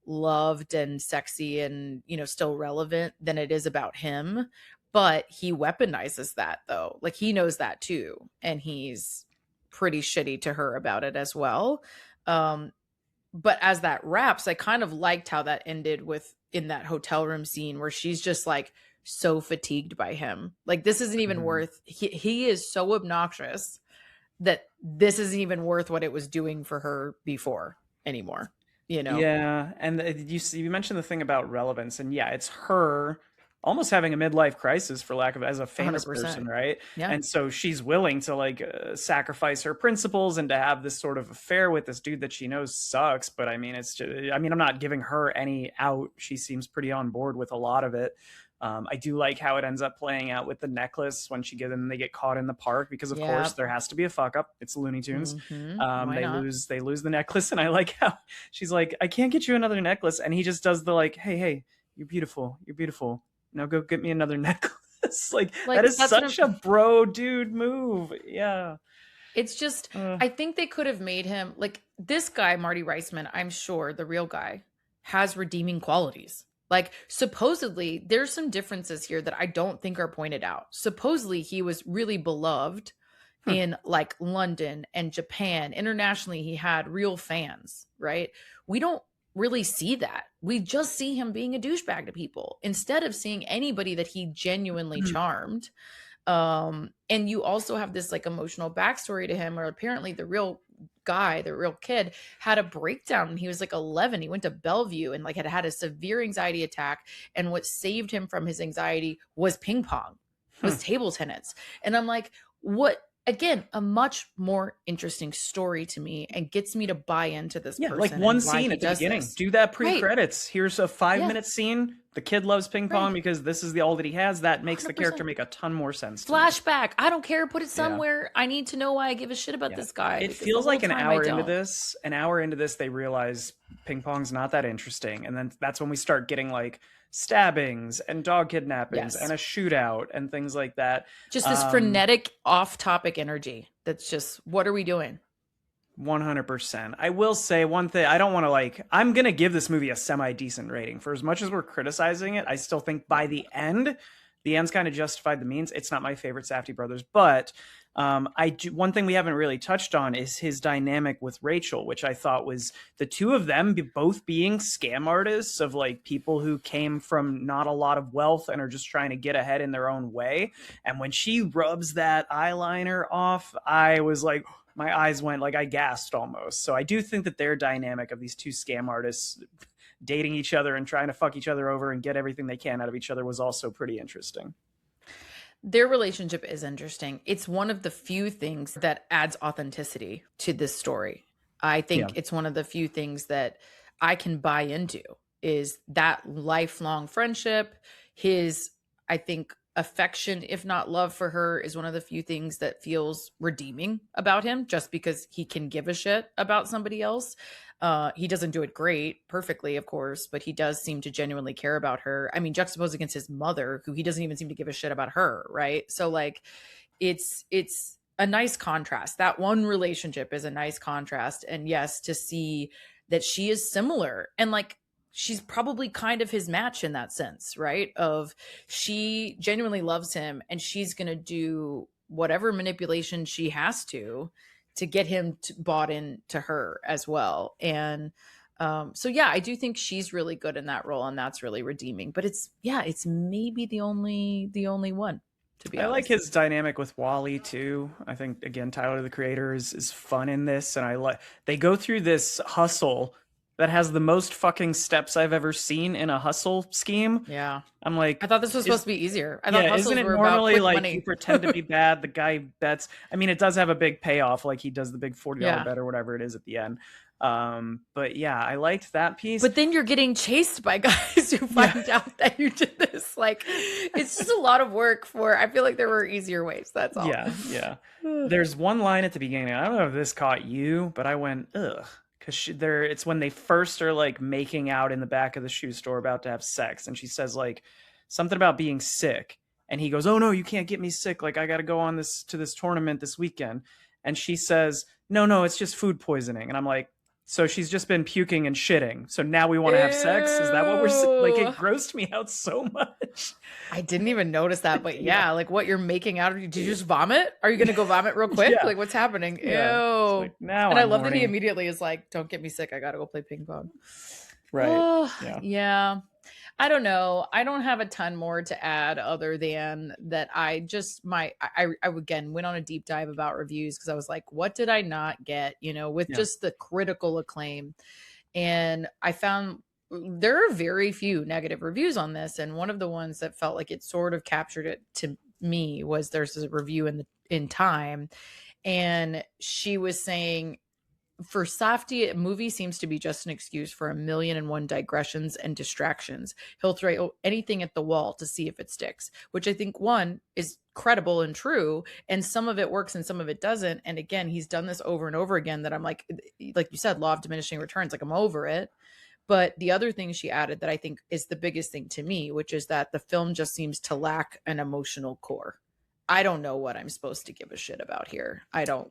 loved and sexy and, you know, still relevant than it is about him. But he weaponizes that, though. Like, he knows that, too. And he's pretty shitty to her about it as well. But as that wraps, I kind of liked how that ended in that hotel room scene where she's just like so fatigued by him. Like, this isn't even worth, he is so obnoxious that this isn't even worth what it was doing for her before anymore, you know? Yeah. And you mentioned the thing about relevance, and yeah, it's her almost having a midlife crisis, for lack of, as a famous 100%. person, right? Yeah. And so she's willing to like sacrifice her principles and to have this sort of affair with this dude that she knows sucks. But I mean, it's just, I mean, I'm not giving her any out. She seems pretty on board with a lot of it. I do like how it ends up playing out with the necklace when they get caught in the park, because of course there has to be a fuck up. It's Looney Tunes. They lose the necklace, and I like how she's like, I can't get you another necklace, and he just does the like, hey, you're beautiful, now go get me another necklace. like that is such a bro dude move. Yeah, it's just I think they could have made him like this guy, Marty Reisman. I'm sure the real guy has redeeming qualities. Like, supposedly, there's some differences here that I don't think are pointed out. Supposedly, he was really beloved in like London and Japan. Internationally, he had real fans, right? We don't really see that. We just see him being a douchebag to people instead of seeing anybody that he genuinely charmed. And you also have this like emotional backstory to him, or apparently the real guy, the real kid, had a breakdown when he was like 11. He went to Bellevue and like had a severe anxiety attack, and what saved him from his anxiety was ping pong, was table tennis. And I'm like, what? Again, a much more interesting story to me, and gets me to buy into this person. Like one scene at the beginning. Do that pre-credits. Right. Here's a 5-minute scene. The kid loves ping pong because this is all that he has. That makes 100%. The character make a ton more sense. Flashback. I don't care. Put it somewhere. I need to know why I give a shit about this guy. It feels like an hour into this, they realize ping pong's not that interesting. And then that's when we start getting like stabbings and dog kidnappings and a shootout and things like that. Just this frenetic off-topic energy. That's just, what are we doing? 100%. I will say one thing. I don't want to I'm going to give this movie a semi-decent rating. For as much as we're criticizing it, I still think by the end's kind of justified the means. It's not my favorite Safdie brothers, but one thing we haven't really touched on is his dynamic with Rachel, which I thought was the two of them both being scam artists of like people who came from not a lot of wealth and are just trying to get ahead in their own way. And when she rubs that eyeliner off, I was like, my eyes went, like I gasped almost. So I do think that their dynamic of these two scam artists dating each other and trying to fuck each other over and get everything they can out of each other was also pretty interesting. Their relationship is interesting. It's one of the few things that adds authenticity to this story. I think it's one of the few things that I can buy into, is that lifelong friendship. His, I think, affection, if not love for her, is one of the few things that feels redeeming about him, just because he can give a shit about somebody else. He doesn't do it perfectly, of course, but he does seem to genuinely care about her. I mean, juxtaposed against his mother, who he doesn't even seem to give a shit about her, right? So like, it's a nice contrast. That one relationship is a nice contrast. And yes, to see that she is similar, and like, she's probably kind of his match in that sense, right? Of she genuinely loves him, and she's going to do whatever manipulation she has to get him bought into her as well. And so, yeah, I do think she's really good in that role, and that's really redeeming. But it's maybe the only one, to be honest. I like his dynamic with Wally too. I think, again, Tyler, the creator, is fun in this. And they go through this hustle that has the most fucking steps I've ever seen in a hustle scheme. Yeah. I'm like, I thought this was supposed to be easier. I thought hustles isn't it were normally about quick like money. you pretend to be bad, the guy bets. I mean, it does have a big payoff, like he does the big $40 bet or whatever it is at the end. But yeah, I liked that piece. But then you're getting chased by guys who find out that you did this. Like, it's just a lot of work I feel like there were easier ways. That's all. Yeah. There's one line at the beginning. I don't know if this caught you, but I went, ugh. It's when they first are like making out in the back of the shoe store about to have sex, and she says like something about being sick, and he goes, oh no, you can't get me sick, like I got to go on to this tournament this weekend, and she says no, it's just food poisoning. And I'm like, so she's just been puking and shitting, so now we want to have sex? Is that what we're like? It grossed me out so much. I didn't even notice that, but yeah, like what you're making out of, did you just vomit? Are you gonna go vomit real quick? Like what's happening? Ew. Like, now and I love that he immediately is like, don't get me sick, I gotta go play ping pong. Right. Yeah. I don't know. I don't have a ton more to add other than that. I again went on a deep dive about reviews, because I was like, what did I not get, with just the critical acclaim. And I found there are very few negative reviews on this, and one of the ones that felt like it sort of captured it to me was there's a review in Time, and she was saying, for Safdie, a movie seems to be just an excuse for 1,000,001 digressions and distractions. He'll throw anything at the wall to see if it sticks, which I think, one, is credible and true, and some of it works and some of it doesn't. And again, he's done this over and over again, that I'm like you said, law of diminishing returns, like I'm over it. But the other thing she added that I think is the biggest thing to me, which is that the film just seems to lack an emotional core. I don't know what I'm supposed to give a shit about here. I don't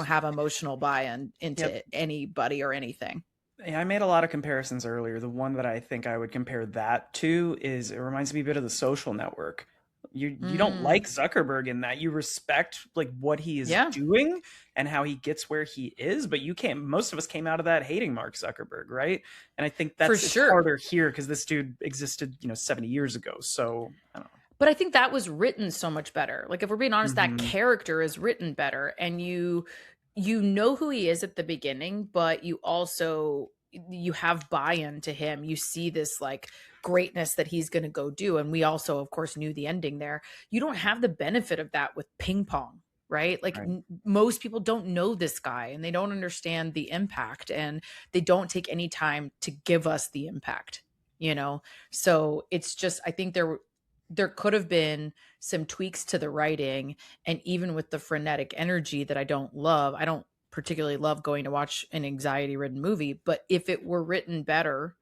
have emotional buy-in into anybody or anything. Yeah, I made a lot of comparisons earlier. The one that I think I would compare that to is, it reminds me a bit of The Social Network. You don't like Zuckerberg in that. You respect like what he is doing and how he gets where he is, but most of us came out of that hating Mark Zuckerberg, right? And I think that's for sure harder here because this dude existed, 70 years ago. So I don't know. But I think that was written so much better. Like, if we're being honest, that character is written better, and you know who he is at the beginning, but you have buy-in to him. You see this like greatness that he's going to go do. And we also, of course, knew the ending there. You don't have the benefit of that with ping pong, right? Like most people don't know this guy and they don't understand the impact, and they don't take any time to give us the impact, So it's just, I think there could have been some tweaks to the writing, and even with the frenetic energy that I don't particularly love going to watch an anxiety-ridden movie, but if it were written better,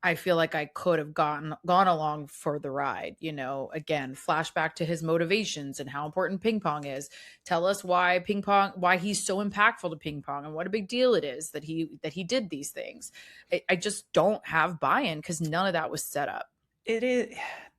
I feel like I could have gone along for the ride. Again, flashback to his motivations and how important ping pong is. Tell us why he's so impactful to ping pong, and what a big deal it is that he did these things. I just don't have buy-in because none of that was set up. It is.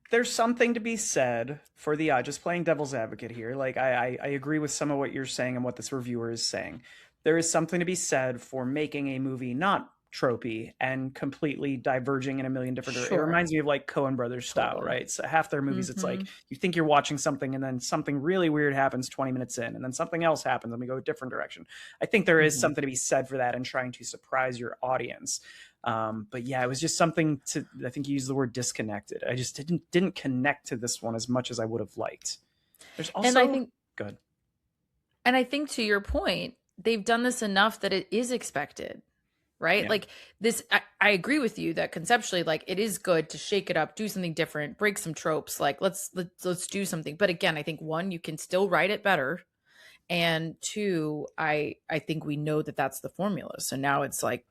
There's something to be said for the just playing devil's advocate here. Like I agree with some of what you're saying and what this reviewer is saying. There is something to be said for making a movie not tropey and completely diverging in a million different directions. It reminds me of like Coen Brothers style, right? So half their movies, it's like you think you're watching something and then something really weird happens 20 minutes in, and then something else happens and we go a different direction. I think there is something to be said for that and trying to surprise your audience. But yeah, it was just something I think you used the word disconnected. I just didn't connect to this one as much as I would have liked. There's also, and I think, good. And I think to your point, they've done this enough that it is expected, right? Yeah. Like this, I agree with you that conceptually, like it is good to shake it up, do something different, break some tropes. Like let's do something. But again, I think one, you can still write it better. And two, I think we know that that's the formula. So now it's like,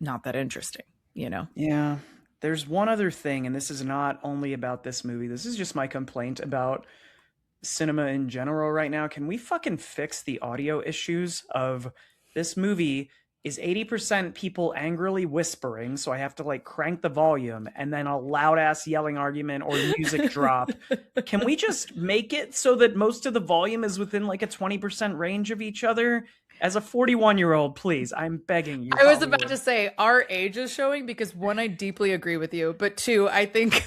not that interesting, Yeah. There's one other thing, and this is not only about this movie. This is just my complaint about cinema in general right now. Can we fucking fix the audio issues of this movie? Is 80% people angrily whispering, so I have to like crank the volume, and then a loud ass yelling argument or music drop. Can we just make it so that most of the volume is within like a 20% range of each other? As a 41-year-old, please, I'm begging you. I was about to say our age is showing, because one, I deeply agree with you, but two, I think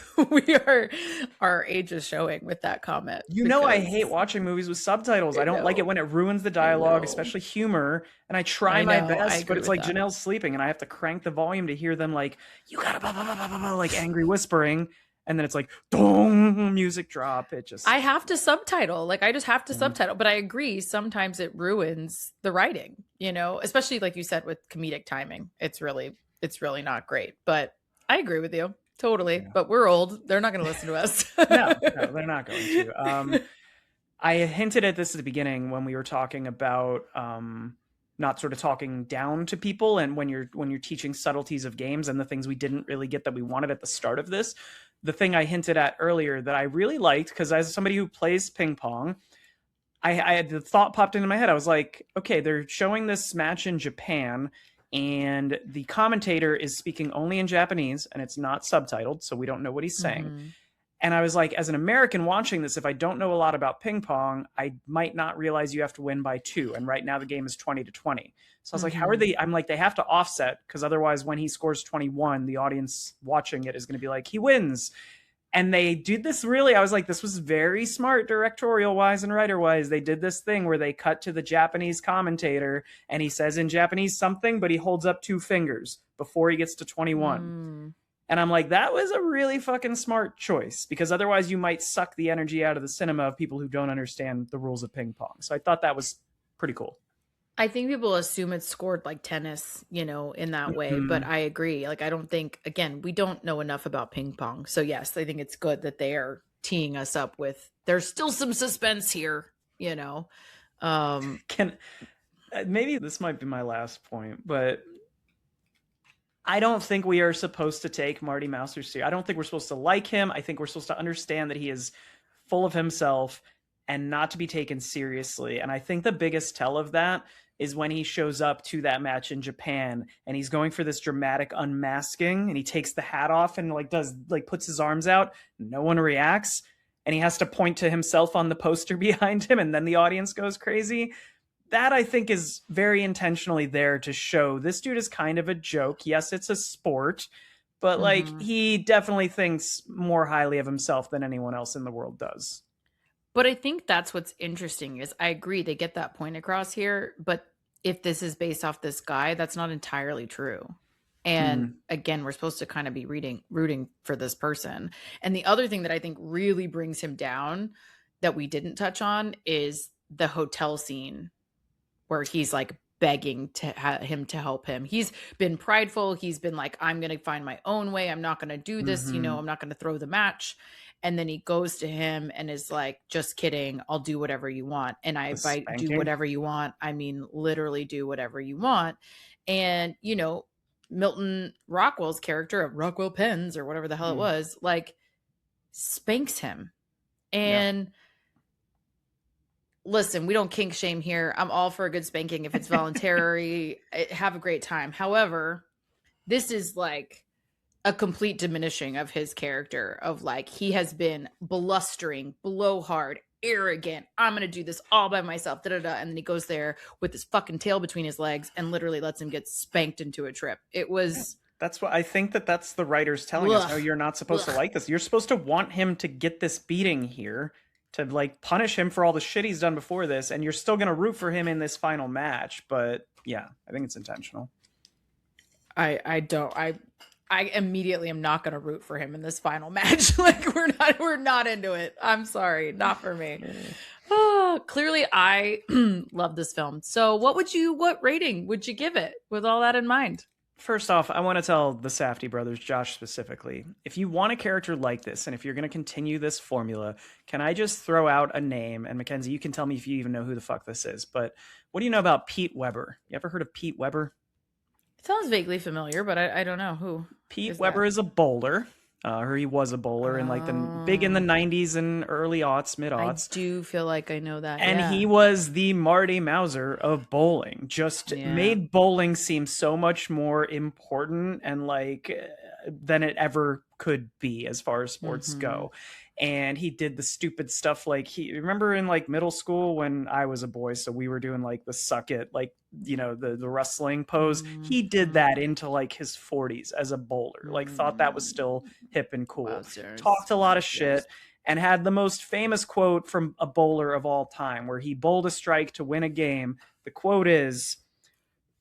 our age is showing with that comment. I hate watching movies with subtitles. I don't like it when it ruins the dialogue, especially humor. And I try my best, but it's like Janelle's sleeping and I have to crank the volume to hear them like, you gotta blah, blah, blah, blah, blah, like angry whispering. And then it's like, dong, music drop. I have to subtitle. Like I just have to subtitle. But I agree, sometimes it ruins the writing, especially like you said with comedic timing. It's really not great. But I agree with you. Totally. Yeah. But we're old. They're not going to listen to us. No, they're not going to. I hinted at this at the beginning when we were talking about not sort of talking down to people, and when you're teaching subtleties of games and the things we didn't really get that we wanted at the start of this. The thing I hinted at earlier that I really liked, because as somebody who plays ping pong, I had the thought popped into my head. I was like, okay, they're showing this match in Japan, and the commentator is speaking only in Japanese, and it's not subtitled, so we don't know what he's saying. And I was like, as an American watching this, if I don't know a lot about ping pong, I might not realize you have to win by 2. And right now the game is 20-20. So I was like, how are they? I'm like, they have to offset, because otherwise when he scores 21, the audience watching it is going to be like, he wins. And they did this really, I was like, this was very smart directorial wise and writer wise. They did this thing where they cut to the Japanese commentator and he says in Japanese something, but he holds up 2 fingers before he gets to 21. And I'm like, that was a really fucking smart choice, because otherwise you might suck the energy out of the cinema of people who don't understand the rules of ping pong. So I thought that was pretty cool. I think people assume it's scored like tennis, you know, in that way. But I agree. Like, I don't think, again, we don't know enough about ping pong. So yes, I think it's good that they are teeing us up with, there's still some suspense here, you know. Maybe this might be my last point, but I don't think we are supposed to take Marty Mauser seriously. I don't think we're supposed to like him. I think we're supposed to understand that he is full of himself and not to be taken seriously. And I think the biggest tell of that is when he shows up to that match in Japan and he's going for this dramatic unmasking and he takes the hat off and puts his arms out. No one reacts. And he has to point to himself on the poster behind him. And then the audience goes crazy. That, I think, is very intentionally there to show this dude is kind of a joke. Yes, it's a sport, but he definitely thinks more highly of himself than anyone else in the world does. But I think that's what's interesting is I agree they get that point across here, but if this is based off this guy, that's not entirely true. And again, we're supposed to kind of be rooting for this person. And the other thing that I think really brings him down that we didn't touch on is the hotel scene where he's like begging to him to help him. He's been prideful. He's been like, I'm going to find my own way. I'm not going to do this. You know, I'm not going to throw the match. And then he goes to him and is like, just kidding. I'll do whatever you want. And by do whatever you want, I mean, literally do whatever you want. And, you know, Milton Rockwell's character of Rockwell Pens or whatever the hell it was, like spanks him. And listen, we don't kink shame here. I'm all for a good spanking if it's voluntary. Have a great time. However, this is like a complete diminishing of his character of like, he has been blustering, blowhard, arrogant. I'm going to do this all by myself. And then he goes there with his fucking tail between his legs and literally lets him get spanked into a trip. It was... That's what I think that's the writers telling us. No, you're not supposed to like this. You're supposed to want him to get this beating here, to like punish him for all the shit he's done before this. And you're still going to root for him in this final match. But yeah, I think it's intentional. I immediately am not going to root for him in this final match. Like we're not into it. I'm sorry. Not for me. Clearly I love this film. So what rating would you give it with all that in mind? First off, I want to tell the Safdie brothers, Josh specifically, if you want a character like this, and if you're going to continue this formula, can I just throw out a name? And Mackenzie, you can tell me if you even know who the fuck this is. But what do you know about Pete Weber? You ever heard of Pete Weber? It sounds vaguely familiar, but I don't know who. Pete Weber is a bowler. Or he was a bowler in like big in the 90s and early aughts, mid-aughts. I do feel like I know that. And he was the Marty Mauser of bowling. Just made bowling seem so much more important and like than it ever could be as far as sports go. And he did the stupid stuff like remember in like middle school when I was a boy, so we were doing like the suck it, like, you know, the wrestling pose. He did that into like his 40s as a bowler, like thought that was still hip and cool. Wowzers. Talked a lot of shit and had the most famous quote from a bowler of all time where he bowled a strike to win a game. The quote is,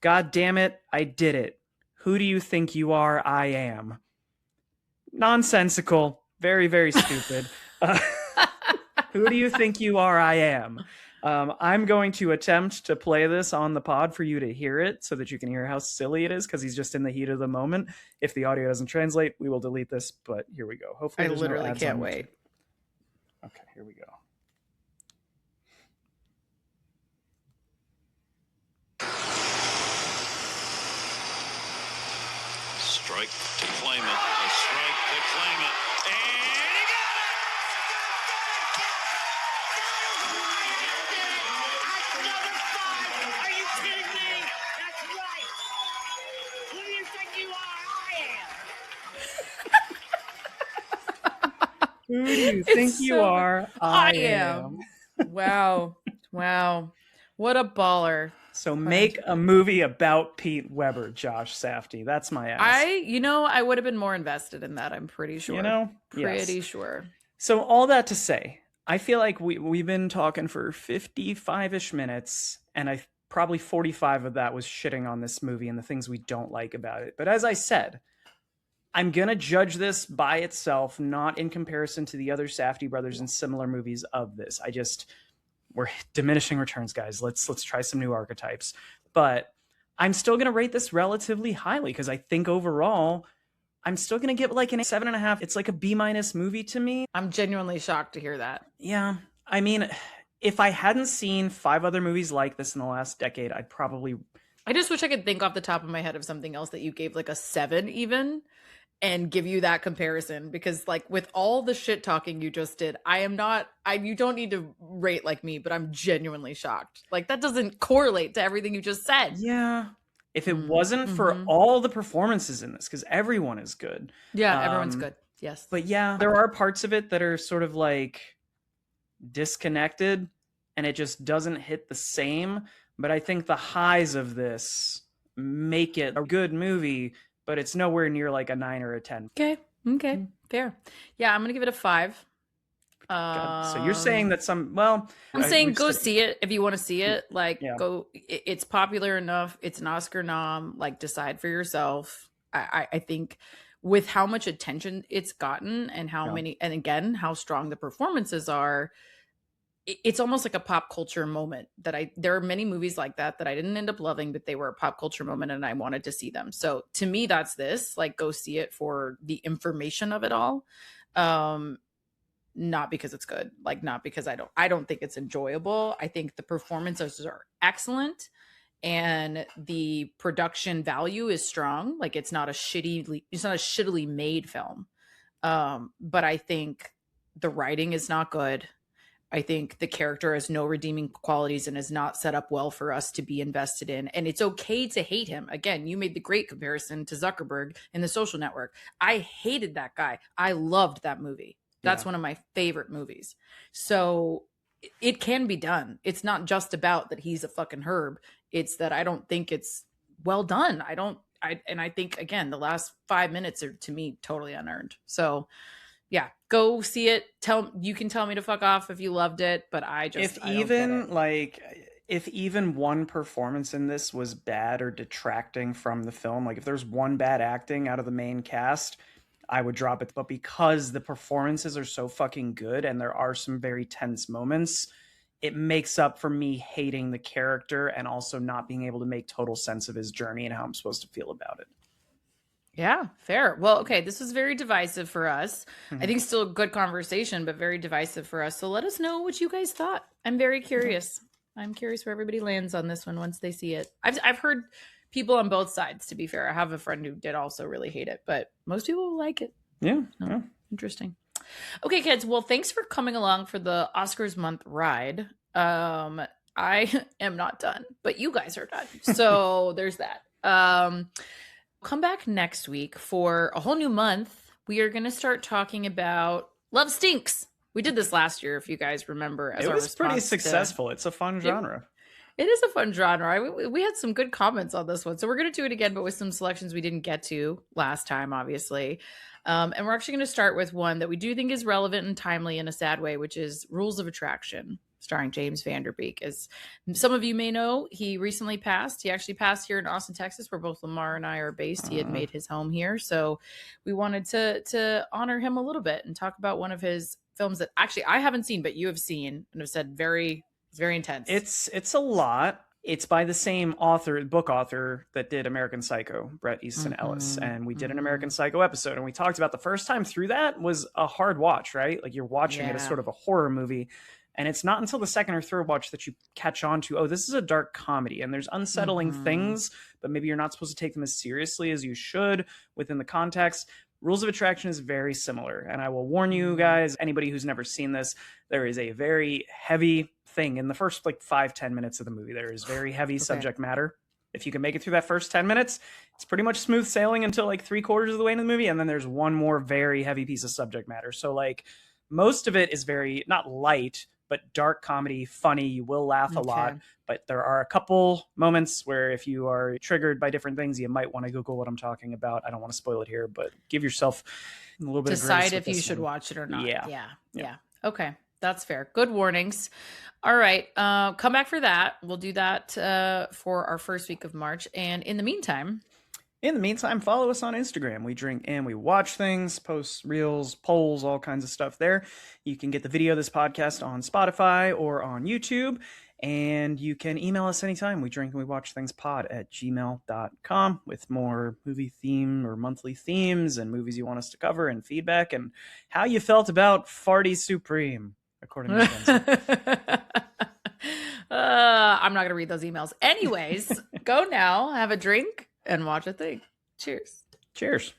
"God damn it, I did it. Who do you think you are? I am." Nonsensical. Very, very stupid. Who do you think you are? I am. I'm going to attempt to play this on the pod for you to hear it so that you can hear how silly it is because he's just in the heat of the moment. If the audio doesn't translate, we will delete this, but here we go. Hopefully, I literally can't wait. Okay, here we go. Strike to claim it. A strike to claim it. And he got it! Another 5! Are you kidding me? That's right! Who do you think you are? I am! Who do you think you are? I am. Wow. What a baller. So make a movie about Pete Weber, Josh Safdie. That's my ask. I would have been more invested in that. I'm pretty sure. Pretty sure. So all that to say, I feel like we've been talking for 55-ish minutes, and probably 45 of that was shitting on this movie and the things we don't like about it. But as I said, I'm going to judge this by itself, not in comparison to the other Safdie brothers and similar movies of this. We're diminishing returns, guys. Let's try some new archetypes. But I'm still going to rate this relatively highly because I think overall, I'm still going to give like an 7.5. It's like a B- movie to me. I'm genuinely shocked to hear that. Yeah. I mean, if I hadn't seen 5 other movies like this in the last decade, I just wish I could think off the top of my head of something else that you gave like a 7 even, and give you that comparison, because like with all the shit talking you just did, you don't need to rate like me, but I'm genuinely shocked. Like that doesn't correlate to everything you just said. Yeah. If it wasn't for all the performances in this, because everyone is good. Yeah, everyone's good. Yes. But yeah, there are parts of it that are sort of like disconnected and it just doesn't hit the same. But I think the highs of this make it a good movie, but it's nowhere near like a 9 or a 10. Okay. Fair. Yeah, I'm going to give it a 5. So you're saying that I'm saying go see it if you want to see it. Like go, it's popular enough. It's an Oscar nom. Like decide for yourself. I think with how much attention it's gotten and how how strong the performances are, it's almost like a pop culture moment there are many movies like that I didn't end up loving, but they were a pop culture moment and I wanted to see them. So to me, that's this, like, go see it for the information of it all. Not because it's good, like not because I don't think it's enjoyable. I think the performances are excellent and the production value is strong. Like it's not a shittily made film. But I think the writing is not good. I think the character has no redeeming qualities and is not set up well for us to be invested in. And it's okay to hate him. Again, you made the great comparison to Zuckerberg in The Social Network. I hated that guy. I loved that movie. That's one of my favorite movies. So it can be done. It's not just about that he's a fucking herb. It's that I don't think it's well done. I think, again, the last 5 minutes are, to me, totally unearned. So yeah, go see it. You can tell me to fuck off if you loved it, but if even one performance in this was bad or detracting from the film, like if there's one bad acting out of the main cast, I would drop it. But because the performances are so fucking good and there are some very tense moments, it makes up for me hating the character and also not being able to make total sense of his journey and how I'm supposed to feel about it. Yeah, fair. Well, okay, this was very divisive for us. I think still a good conversation, but very divisive for us. So let us know what you guys thought. I'm very curious. I'm curious where everybody lands on this one once they see it. I've heard people on both sides, to be fair. I have a friend who did also really hate it, but most people will like it. Yeah. Interesting. Okay, kids. Well, thanks for coming along for the Oscars month ride. I am not done, but you guys are done. So there's that. Come back next week for a whole new month. We are going to start talking about Love Stinks. We did this last year, if you guys remember. It was pretty successful. It's a fun genre. It is a fun genre. We had some good comments on this one. So we're going to do it again, but with some selections we didn't get to last time, obviously. And we're actually going to start with one that we do think is relevant and timely in a sad way, which is Rules of Attraction, starring James Van Der Beek. As some of you may know, he recently passed. He actually passed here in Austin, Texas, where both Lamar and I are based. He had made his home here. So we wanted to honor him a little bit and talk about one of his films that actually I haven't seen, but you have seen and have said it's very intense. It's a lot. It's by the same book author that did American Psycho, Bret Easton Ellis. And we did an American Psycho episode. And we talked about the first time through that was a hard watch, right? Like you're watching it as sort of a horror movie. And it's not until the second or third watch that you catch on to, oh, this is a dark comedy. And there's unsettling things, but maybe you're not supposed to take them as seriously as you should within the context. Rules of Attraction is very similar. And I will warn you guys, anybody who's never seen this, there is a very heavy thing in the first 5-10 minutes of the movie. There is very heavy subject matter. If you can make it through that first 10 minutes, it's pretty much smooth sailing until 3/4 of the way into the movie. And then there's one more very heavy piece of subject matter. So most of it is very, not light, but dark comedy, funny. You will laugh a lot, Okay. but there are a couple moments where if you are triggered by different things, you might want to Google what I'm talking about. I don't want to spoil it here, but give yourself a little bit of grace Decide with if you this should one. watch it or not. Yeah. Yeah. Okay. That's fair. Good warnings. All right. Come back for that. We'll do that for our first week of March. And in the meantime, follow us on Instagram. We drink and we watch things, post reels, polls, all kinds of stuff there. You can get the video of this podcast on Spotify or on YouTube. And you can email us anytime. We drink and we watch things pod@gmail.com with more movie theme or monthly themes and movies you want us to cover and feedback and how you felt about Farty Supreme, according to Spencer. I'm not going to read those emails. Anyways, go now, have a drink, and watch a thing. Cheers. Cheers.